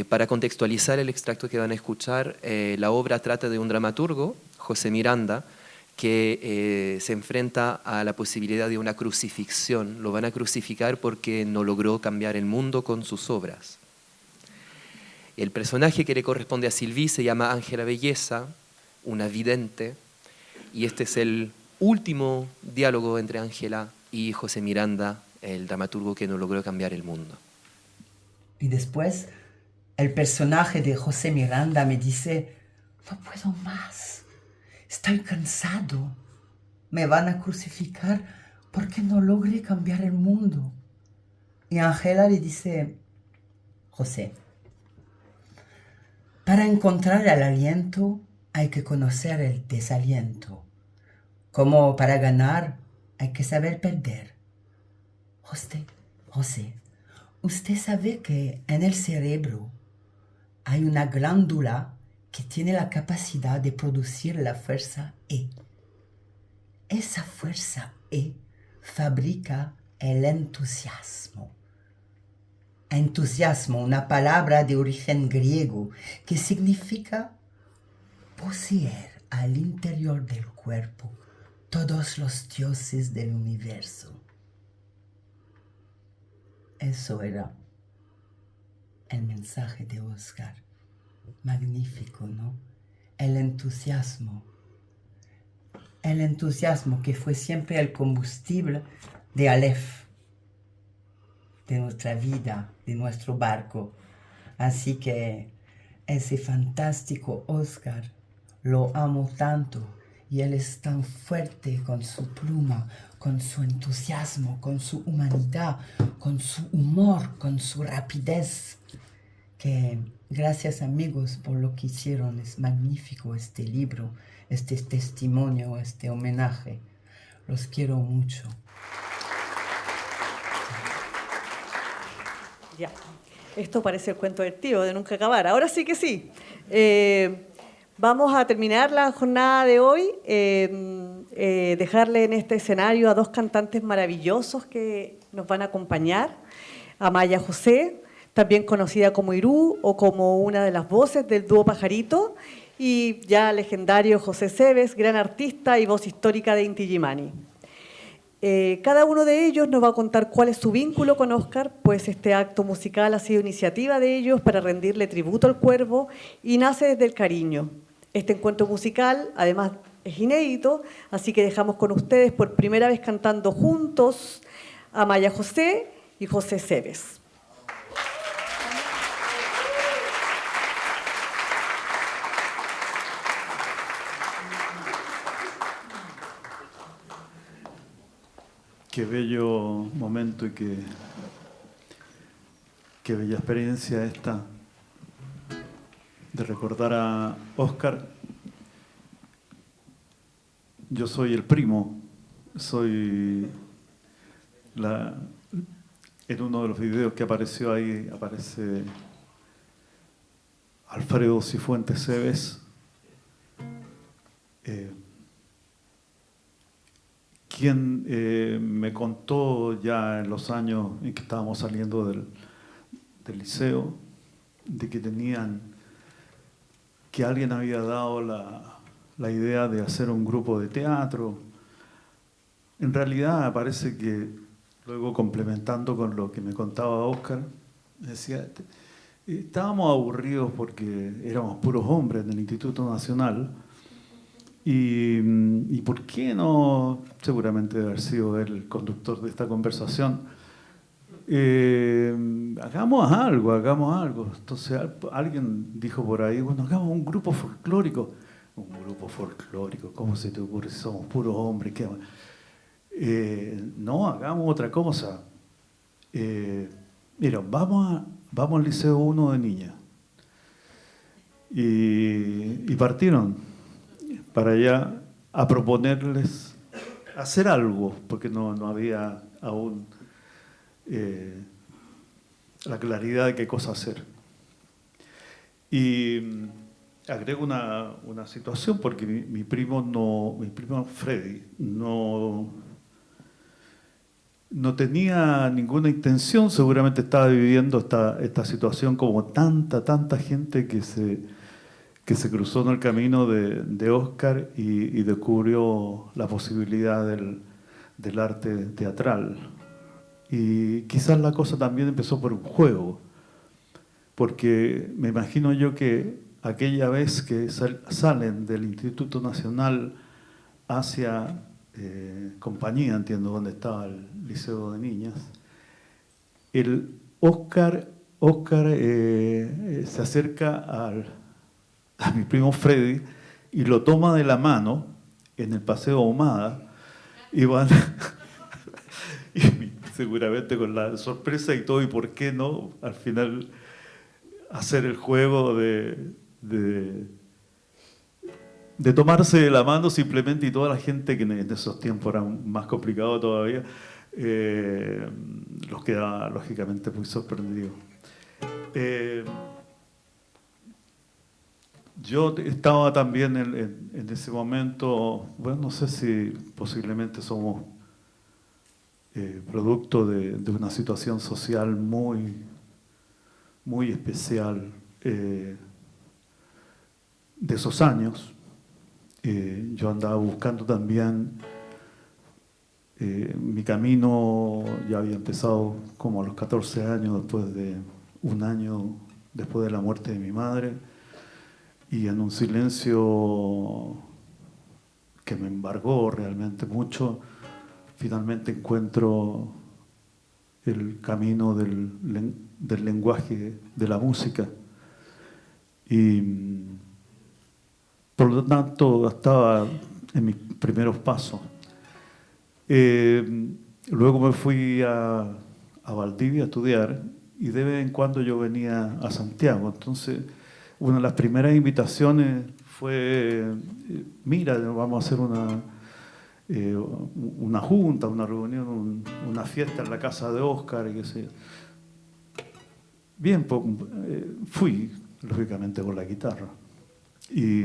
Para contextualizar el extracto que van a escuchar, la obra trata de un dramaturgo, José Miranda, que se enfrenta a la posibilidad de una crucifixión. Lo van a crucificar porque no logró cambiar el mundo con sus obras. El personaje que le corresponde a Sylvie se llama Ángela Belleza, una vidente, y este es el último diálogo entre Ángela y José Miranda, el dramaturgo que no logró cambiar el mundo. Y después, el personaje de José Miranda me dice, no puedo más, estoy cansado, me van a crucificar porque no logré cambiar el mundo. Y Ángela le dice, José, para encontrar el aliento hay que conocer el desaliento. Como para ganar hay que saber perder. José, usted sabe que en el cerebro hay una glándula que tiene la capacidad de producir la fuerza E. Esa fuerza E fabrica el entusiasmo. Entusiasmo, una palabra de origen griego que significa poseer al interior del cuerpo todos los dioses del universo. Eso era el mensaje de Óscar. Magnífico, ¿no? El entusiasmo. El entusiasmo que fue siempre el combustible de Aleph, de nuestra vida, de nuestro barco. Así que ese fantástico Óscar lo amo tanto y él es tan fuerte con su pluma, con su entusiasmo, con su humanidad, con su humor, con su rapidez, que gracias amigos por lo que hicieron. Es magnífico este libro, este testimonio, este homenaje. Los quiero mucho. Ya, esto parece el cuento del tío de nunca acabar. Ahora sí que sí. Vamos a terminar la jornada de hoy, dejarle en este escenario a dos cantantes maravillosos que nos van a acompañar. Amaya José, también conocida como Irú o como una de las voces del dúo Pajarito, y ya legendario José Cebes, gran artista y voz histórica de Inti Illimani. Cada uno de ellos nos va a contar cuál es su vínculo con Óscar, pues este acto musical ha sido iniciativa de ellos para rendirle tributo al cuervo y nace desde el cariño. Este encuentro musical, además, es inédito, así que dejamos con ustedes por primera vez cantando juntos Amaya José y José Cebes. Qué bello momento y qué bella experiencia esta de recordar a Óscar. Yo soy el primo, soy en uno de los videos que apareció ahí, aparece Alfredo Cifuentes Cebes, quien me contó ya en los años en que estábamos saliendo del liceo, de que alguien había dado la idea de hacer un grupo de teatro. En realidad parece que luego, complementando con lo que me contaba Óscar, decía, estábamos aburridos porque éramos puros hombres en el Instituto Nacional. ¿Y por qué no? Seguramente debe haber sido él el conductor de esta conversación. Hagamos algo. Entonces alguien dijo por ahí, bueno, hagamos un grupo folclórico. Un grupo folclórico, ¿cómo se te ocurre si somos puros hombres? No, hagamos otra cosa. Mira, vamos al Liceo 1 de niñas. y partieron para allá a proponerles hacer algo, porque no había aún la claridad de qué cosa hacer. Y agrego una situación, porque mi primo Freddy no tenía ninguna intención, seguramente estaba viviendo esta situación como tanta gente que se cruzó en el camino de Óscar y descubrió la posibilidad del arte teatral. Y quizás la cosa también empezó por un juego, porque me imagino yo que aquella vez que salen del Instituto Nacional hacia Compañía, entiendo, donde estaba el Liceo de Niñas, el Óscar se acerca a mi primo Freddy y lo toma de la mano en el Paseo Ahumada y van y seguramente con la sorpresa y todo, y por qué no al final hacer el juego de tomarse de la mano simplemente, y toda la gente que en esos tiempos era más complicado todavía, los quedaba lógicamente muy sorprendidos. Yo estaba también en ese momento, bueno, no sé si posiblemente somos producto de una situación social muy especial de esos años. Yo andaba buscando también mi camino, ya había empezado como a los 14 años, después de un año después de la muerte de mi madre, y en un silencio que me embargó realmente mucho, finalmente encuentro el camino del lenguaje de la música. Y por lo tanto estaba en mis primeros pasos. Luego me fui a Valdivia a estudiar, y de vez en cuando yo venía a Santiago. Entonces, una de las primeras invitaciones fue, mira, vamos a hacer una junta, una reunión, una fiesta en la casa de Óscar, y qué sé yo. Bien, pues, fui, lógicamente, con la guitarra. Y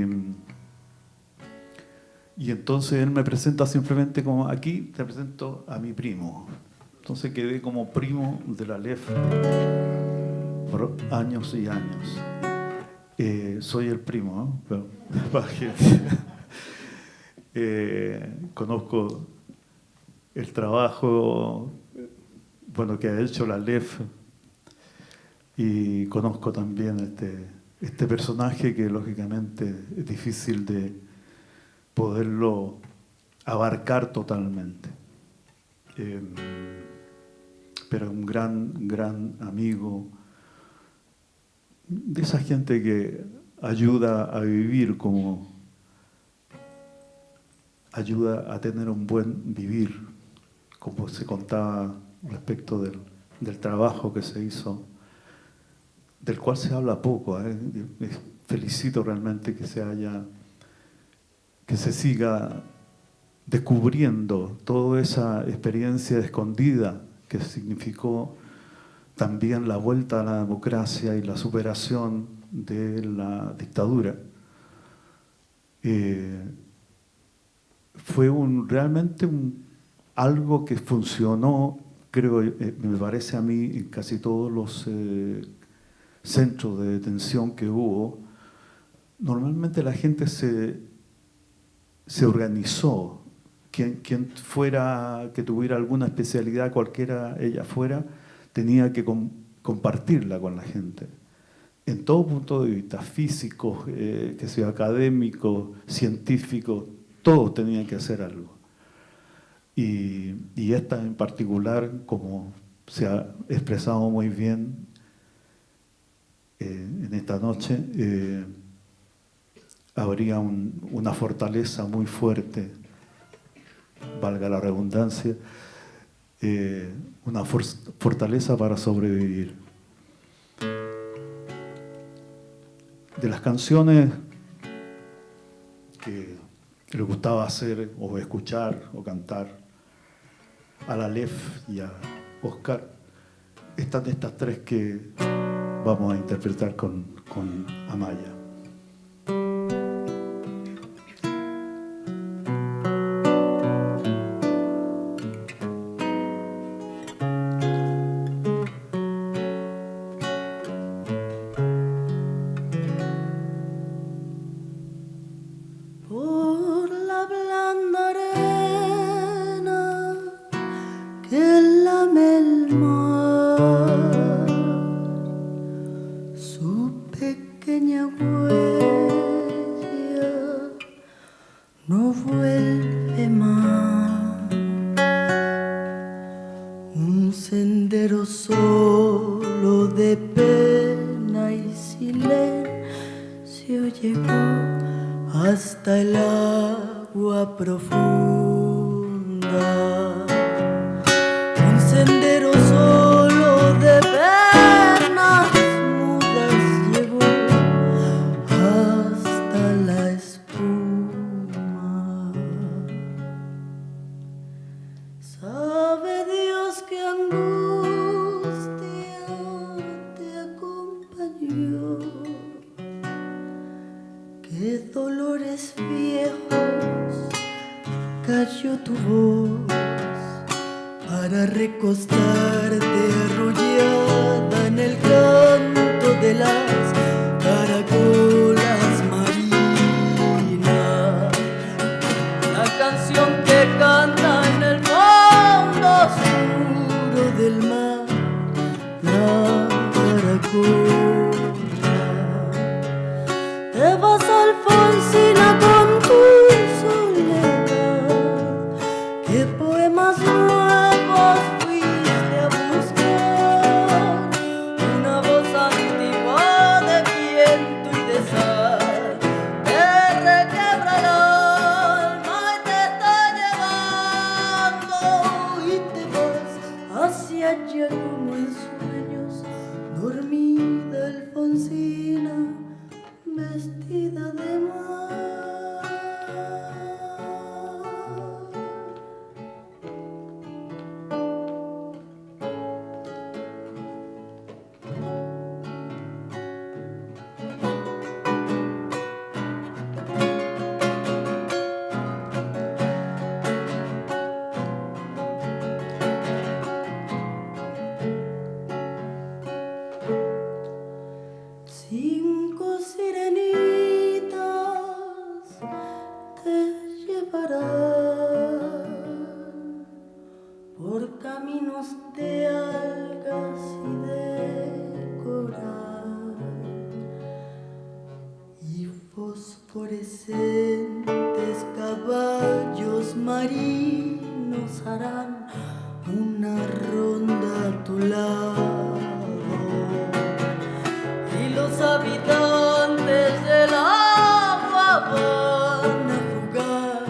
entonces él me presenta simplemente como, aquí te presento a mi primo. Entonces quedé como primo de la Aleph por años y años. Soy el primo, ¿no? Pero, conozco el trabajo, bueno, que ha hecho la Aleph, y conozco también este personaje que lógicamente es difícil de poderlo abarcar totalmente. Pero un gran amigo, de esa gente que ayuda a vivir, como ayuda a tener un buen vivir, como se contaba respecto del trabajo que se hizo, del cual se habla poco. Felicito realmente que se siga descubriendo toda esa experiencia escondida que significó también la vuelta a la democracia y la superación de la dictadura. Fue realmente algo que funcionó, creo, me parece a mí, en casi todos los centros de detención que hubo. Normalmente la gente se organizó. Quien fuera, que tuviera alguna especialidad, cualquiera ella fuera, tenía que compartirla con la gente. En todo punto de vista, físico, que sea académico, científico, todos tenían que hacer algo. Y esta en particular, como se ha expresado muy bien en esta noche, habría una fortaleza muy fuerte, valga la redundancia, una fortaleza para sobrevivir. de las canciones que le gustaba hacer o escuchar o cantar a la Lef y a Oscar, están estas tres que vamos a interpretar con Amaya. Por la blanda arena que lame el mar, su pequeña huella no vuelve más. Un sendero solo de pena y silencio llegó hasta el agua profunda. Un sendero solo de penas mudas llevó hasta la espuma. Sabe Dios qué angustia te acompañó, qué dolores viejos cayó tu voz para recostarte arrullada en el canto de las caracolas marinas. La canción que canta en el fondo oscuro del mar, la caracola. Te vas, Alfonsina, con tu soledad. ¿Qué poemas nuevos fuiste a buscar? Una voz antigua de viento y de sal te requiebra el alma y te está llevando, y te vas hacia allá como en sueños, dormida Alfonsina, vestida de mar. Cinco sirenitas te llevarán por caminos de algas y de coral, y fosforescentes caballos marinos harán una ronda a tu lado, y los habitantes del agua van a jugar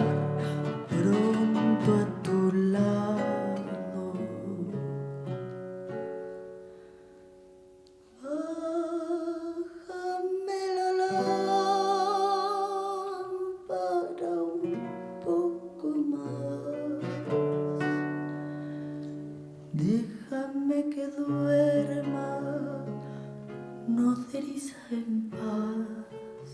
pronto a tu lado. Bájame la lámpara un poco más, déjame que duerma nodriza en paz.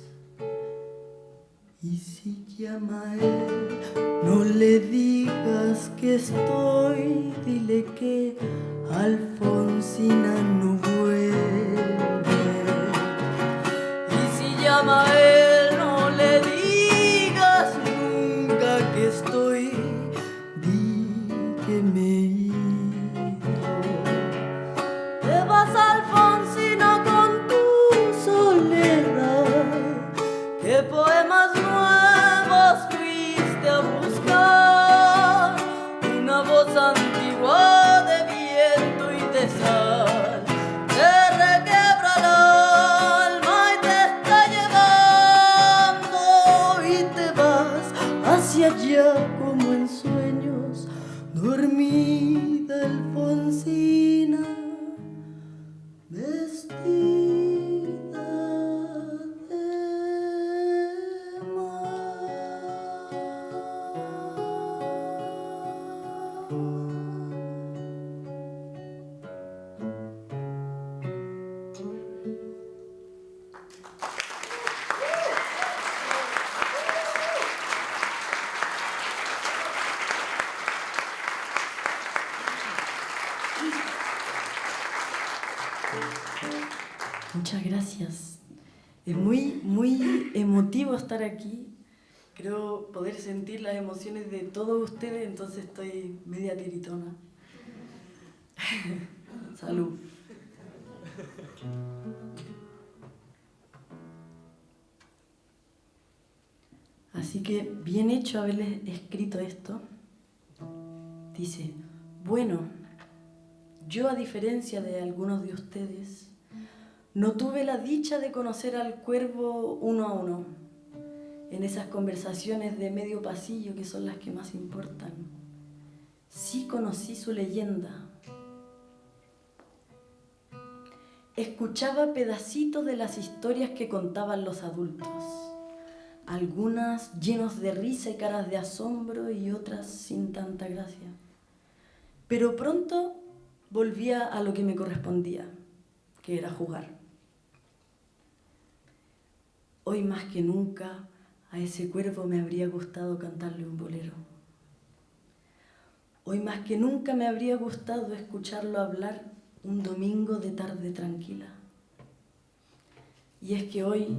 Y si llama a él, no le digas que estoy, dile que Alfonsina no vuelve. Y si llama a él, no le digas nunca que estoy, di que me he ido. Te vas, Alfonsina, con tu soledad. ¿Qué poemas nuevos fuiste a buscar? Una voz antigua de viento y de sal te requiebra el alma y te está llevando, y te vas hacia allá como en sueños, dormida Alfonsina, vestida de Muchas gracias. Es muy emotivo estar aquí. Creo poder sentir las emociones de todos ustedes, entonces estoy media tiritona. Salud. Así que bien hecho haberles escrito esto. Dice, bueno, yo a diferencia de algunos de ustedes, no tuve la dicha de conocer al cuervo uno a uno, en esas conversaciones de medio pasillo que son las que más importan. Sí conocí su leyenda. Escuchaba pedacitos de las historias que contaban los adultos, algunas llenos de risa y caras de asombro y otras sin tanta gracia. Pero pronto volvía a lo que me correspondía, que era jugar. Hoy más que nunca a ese cuervo me habría gustado cantarle un bolero. Hoy más que nunca me habría gustado escucharlo hablar un domingo de tarde tranquila. Y es que hoy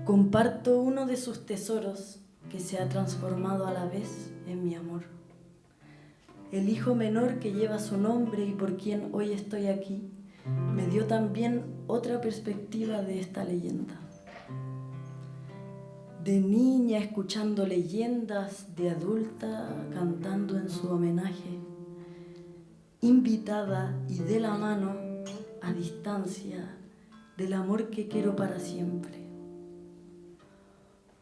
comparto uno de sus tesoros que se ha transformado a la vez en mi amor. El hijo menor que lleva su nombre y por quien hoy estoy aquí, me dio también otra perspectiva de esta leyenda. De niña escuchando leyendas, de adulta cantando en su homenaje, invitada y de la mano, a distancia, del amor que quiero para siempre.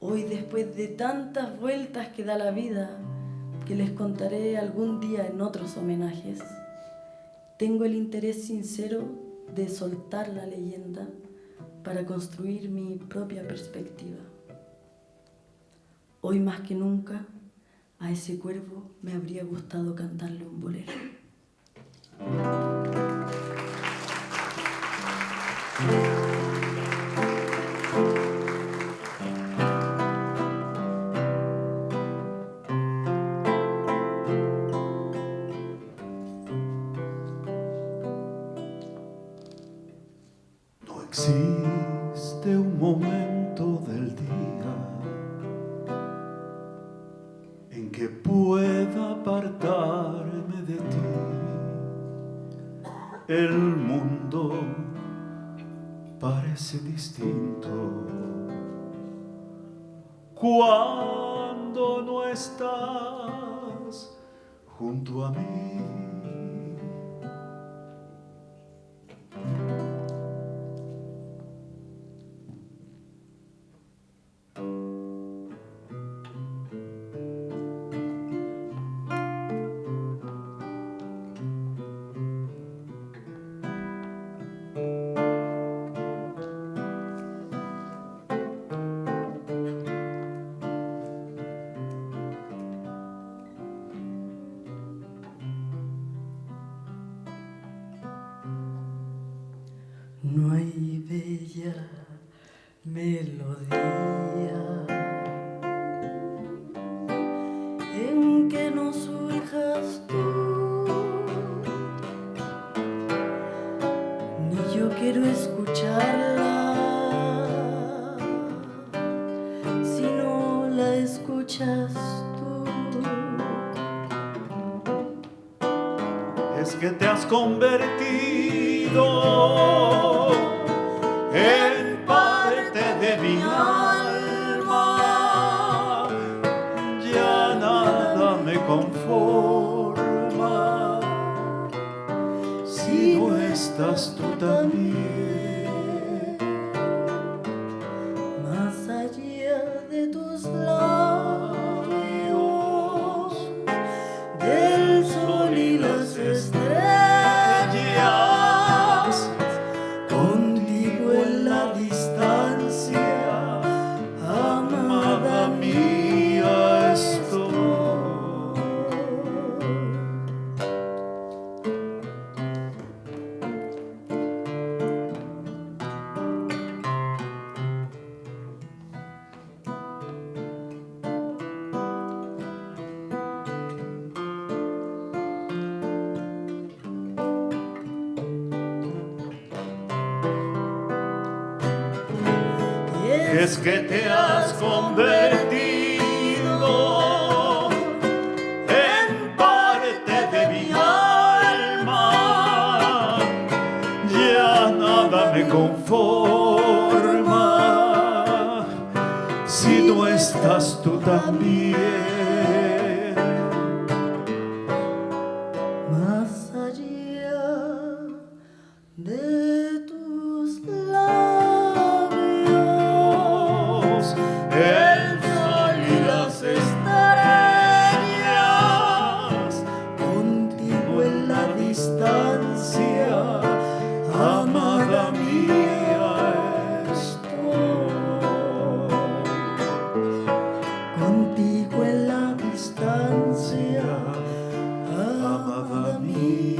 Hoy, después de tantas vueltas que da la vida, que les contaré algún día en otros homenajes, tengo el interés sincero de soltar la leyenda para construir mi propia perspectiva. Hoy más que nunca, a ese cuervo me habría gustado cantarle un bolero. No existe un momento del día en que pueda apartarme de ti. El mundo parece distinto cuando no estás junto a mí. No hay bella melodía en que no surjas tú, ni yo quiero escucharla si no la escuchas tú. Es que te has convertido en parte de mi alma, ya nada me conforma si no estás tú también. Más allá de tus labios, del sol y las estrellas, contigo en la distancia, amada mía estoy. es que te has convertido en parte de mi alma. Ya nada me conforma si no estás tú también. Más allá de tus labios, el sol y las estrellas, contigo en la distancia, amada mía, estoy. contigo en la distancia, Amada mía.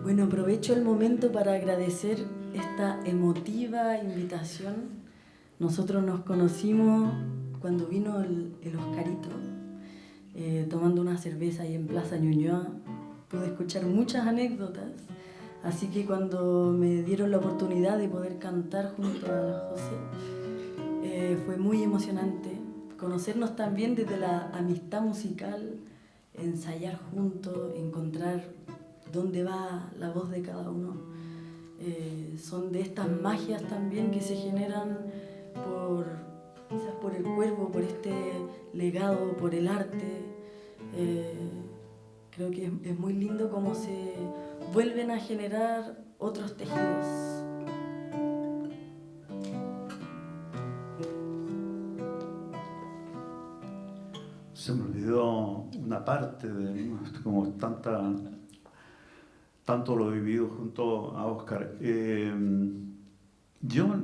Bueno, aprovecho el momento para agradecer esta emotiva invitación. Nosotros nos conocimos cuando vino el Oscarito, tomando una cerveza ahí en Plaza Ñuñoa. Pude escuchar muchas anécdotas, así que cuando me dieron la oportunidad de poder cantar junto a José, fue muy emocionante conocernos también desde la amistad musical, ensayar juntos, encontrar dónde va la voz de cada uno. Son de estas magias también que se generan quizás por el cuerpo, por este legado, por el arte. Creo que es muy lindo cómo se vuelven a generar otros tejidos. Se me olvidó una parte de como tanto lo he vivido junto a Óscar. Yo,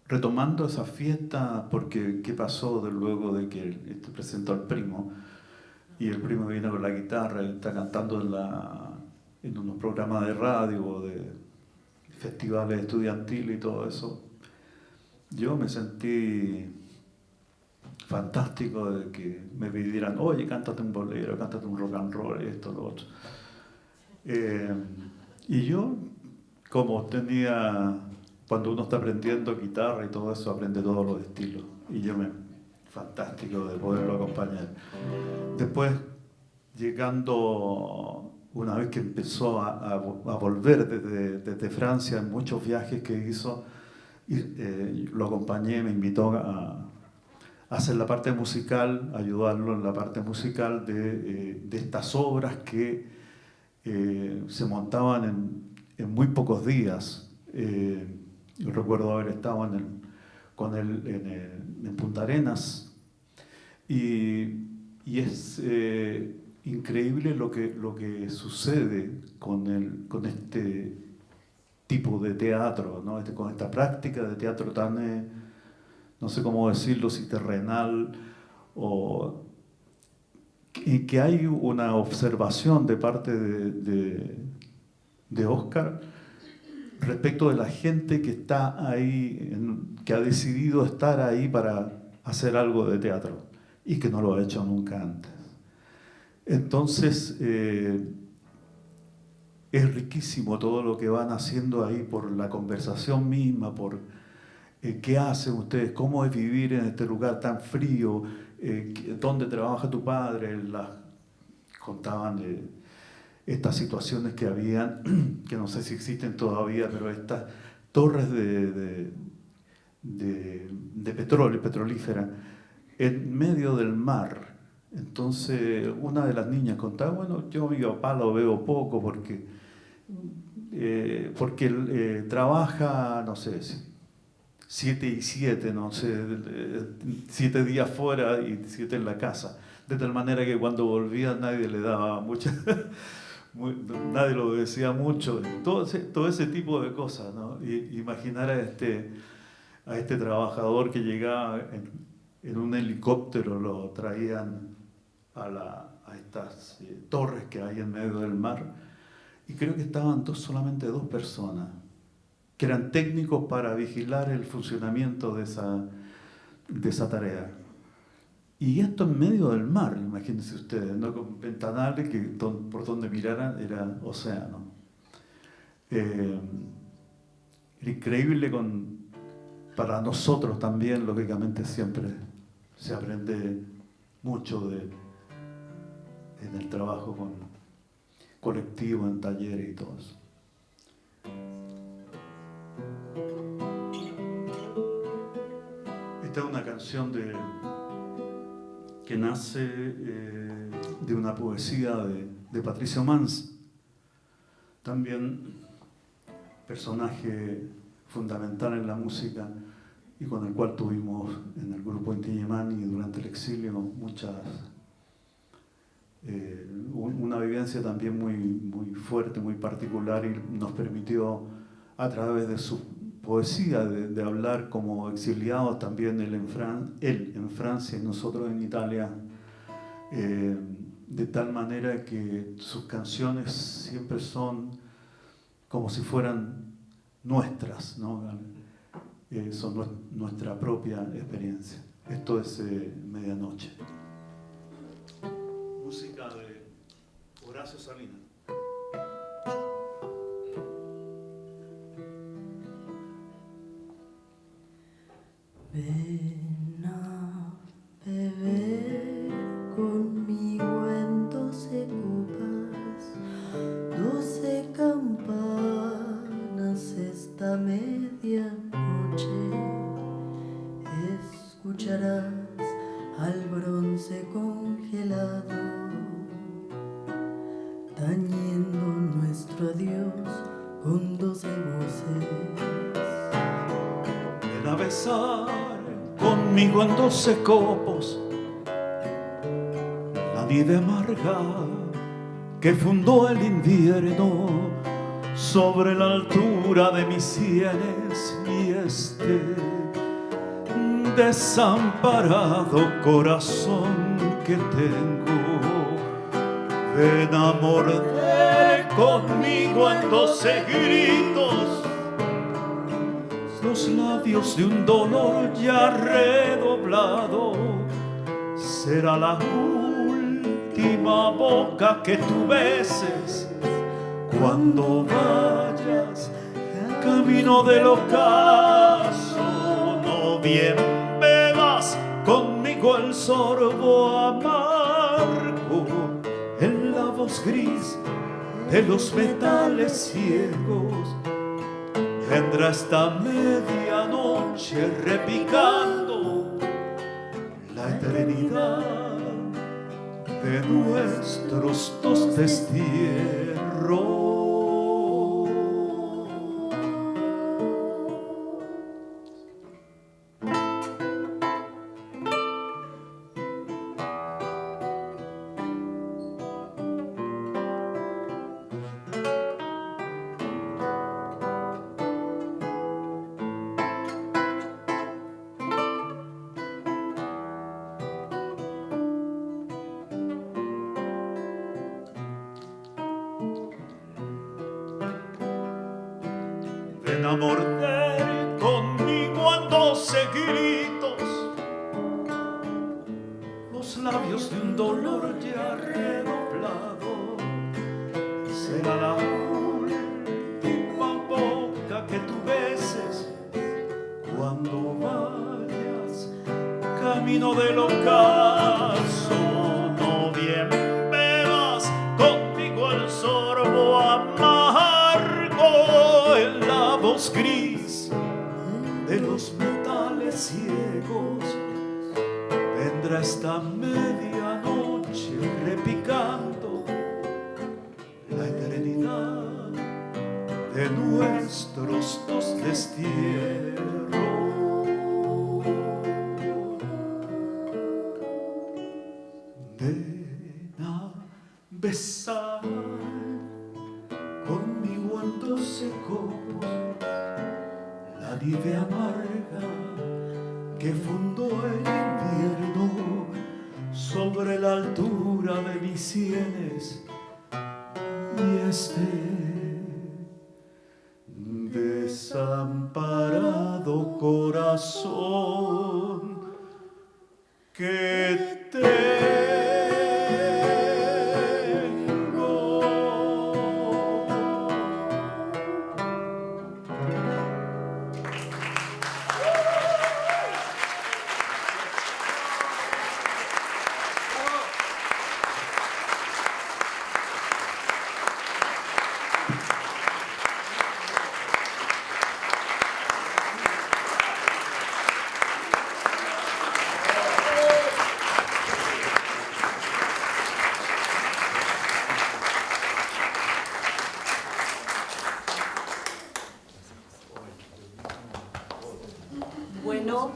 retomando esa fiesta, porque ¿qué pasó luego de que presentó al primo? Y el primo viene con la guitarra y está cantando en unos programas de radio, de festivales estudiantiles y todo eso. Yo me sentí fantástico de que me pidieran, oye, cántate un bolero, cántate un rock and roll, esto, lo otro. Y yo, como cuando uno está aprendiendo guitarra y todo eso, aprende todos los estilos. Y fantástico de poderlo acompañar. Después, llegando, una vez que empezó a volver desde Francia, en muchos viajes que hizo, lo acompañé, me invitó a hacer la parte musical, ayudarlo en la parte musical de estas obras que se montaban en muy pocos días. Yo recuerdo haber estado con él en Punta Arenas y es increíble lo que sucede con este tipo de teatro, ¿no? Con esta práctica de teatro tan, no sé cómo decirlo, si terrenal, o que hay una observación de parte de Óscar respecto de la gente que está ahí, que ha decidido estar ahí para hacer algo de teatro y que no lo ha hecho nunca antes. Entonces, es riquísimo todo lo que van haciendo ahí por la conversación misma, por qué hacen ustedes, cómo es vivir en este lugar tan frío, dónde trabaja tu padre. Contaban estas situaciones que habían, que no sé si existen todavía, pero estas torres de petróleo, petrolífera, en medio del mar. Entonces, una de las niñas contaba, bueno, yo a mi papá lo veo poco porque él trabaja, no sé, 7 y 7, no sé, 7 días fuera y 7 en la casa. De tal manera que cuando volvía nadie le daba nadie lo decía mucho, todo ese tipo de cosas, ¿no? Y imaginar a este trabajador que llegaba en un helicóptero, lo traían a estas torres que hay en medio del mar, y creo que estaban solamente 2 personas, que eran técnicos para vigilar el funcionamiento de esa tarea. Y esto en medio del mar, imagínense ustedes, ¿no? Con ventanales que por donde miraran era océano. Era increíble para nosotros también, lógicamente siempre se aprende mucho en el trabajo colectivo, en talleres y todo eso. Esta es una canción que nace de una poesía de Patricio Mans, también personaje fundamental en la música y con el cual tuvimos en el grupo Inti Illimani durante el exilio una vivencia también muy fuerte, muy particular, y nos permitió a través de su poesía de hablar como exiliados, también él en Francia y nosotros en Italia, de tal manera que sus canciones siempre son como si fueran nuestras, ¿no? Son nuestra propia experiencia. Esto es Medianoche. Música de Horacio Salinas. Ven a beber conmigo en 12 copas, 12 campanas esta medianoche. Escucharás al bronce congelado, tañendo nuestro adiós con 12 voces. Ven a besar conmigo en 12 copos la nieve amarga que fundó el invierno sobre la altura de mis sienes, y este desamparado corazón que tengo. Ven a morder conmigo en 12 gritos los labios de un dolor ya redoblado. Será la última boca que tú beses cuando vayas camino del ocaso. No bien bebas conmigo el sorbo amargo en la voz gris de los metales ciegos. Vendrá esta medianoche repicando la eternidad de nuestros 2 destierros. Ven a morder conmigo en 12 gritos los labios de un dolor ya redoblado. Será la última boca que tú beses cuando vayas camino del ocaso. No bien bebas conmigo el sorbo amargo en la voz gris de los metales ciegos. Vendrá esta medianoche repicando la eternidad de nuestros 2 destierros. Ven a besar que fundó el invierno sobre la altura de mis sienes, y este desamparado corazón que tengo. Bueno,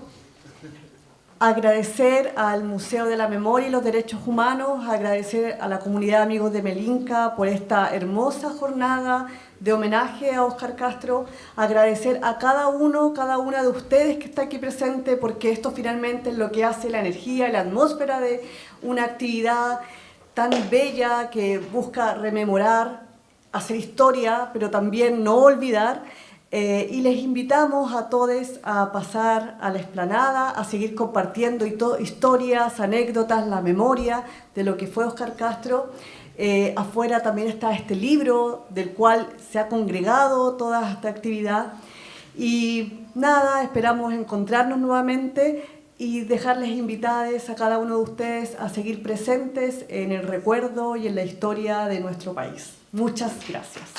agradecer al Museo de la Memoria y los Derechos Humanos, agradecer a la comunidad de amigos de Melinka por esta hermosa jornada de homenaje a Óscar Castro, agradecer a cada una de ustedes que está aquí presente, porque esto finalmente es lo que hace la energía y la atmósfera de una actividad tan bella que busca rememorar, hacer historia, pero también no olvidar. Y les invitamos a todos a pasar a la explanada, a seguir compartiendo historias, anécdotas, la memoria de lo que fue Óscar Castro. Afuera también está este libro del cual se ha congregado toda esta actividad. Y nada, esperamos encontrarnos nuevamente y dejarles invitados a cada uno de ustedes a seguir presentes en el recuerdo y en la historia de nuestro país. Muchas gracias.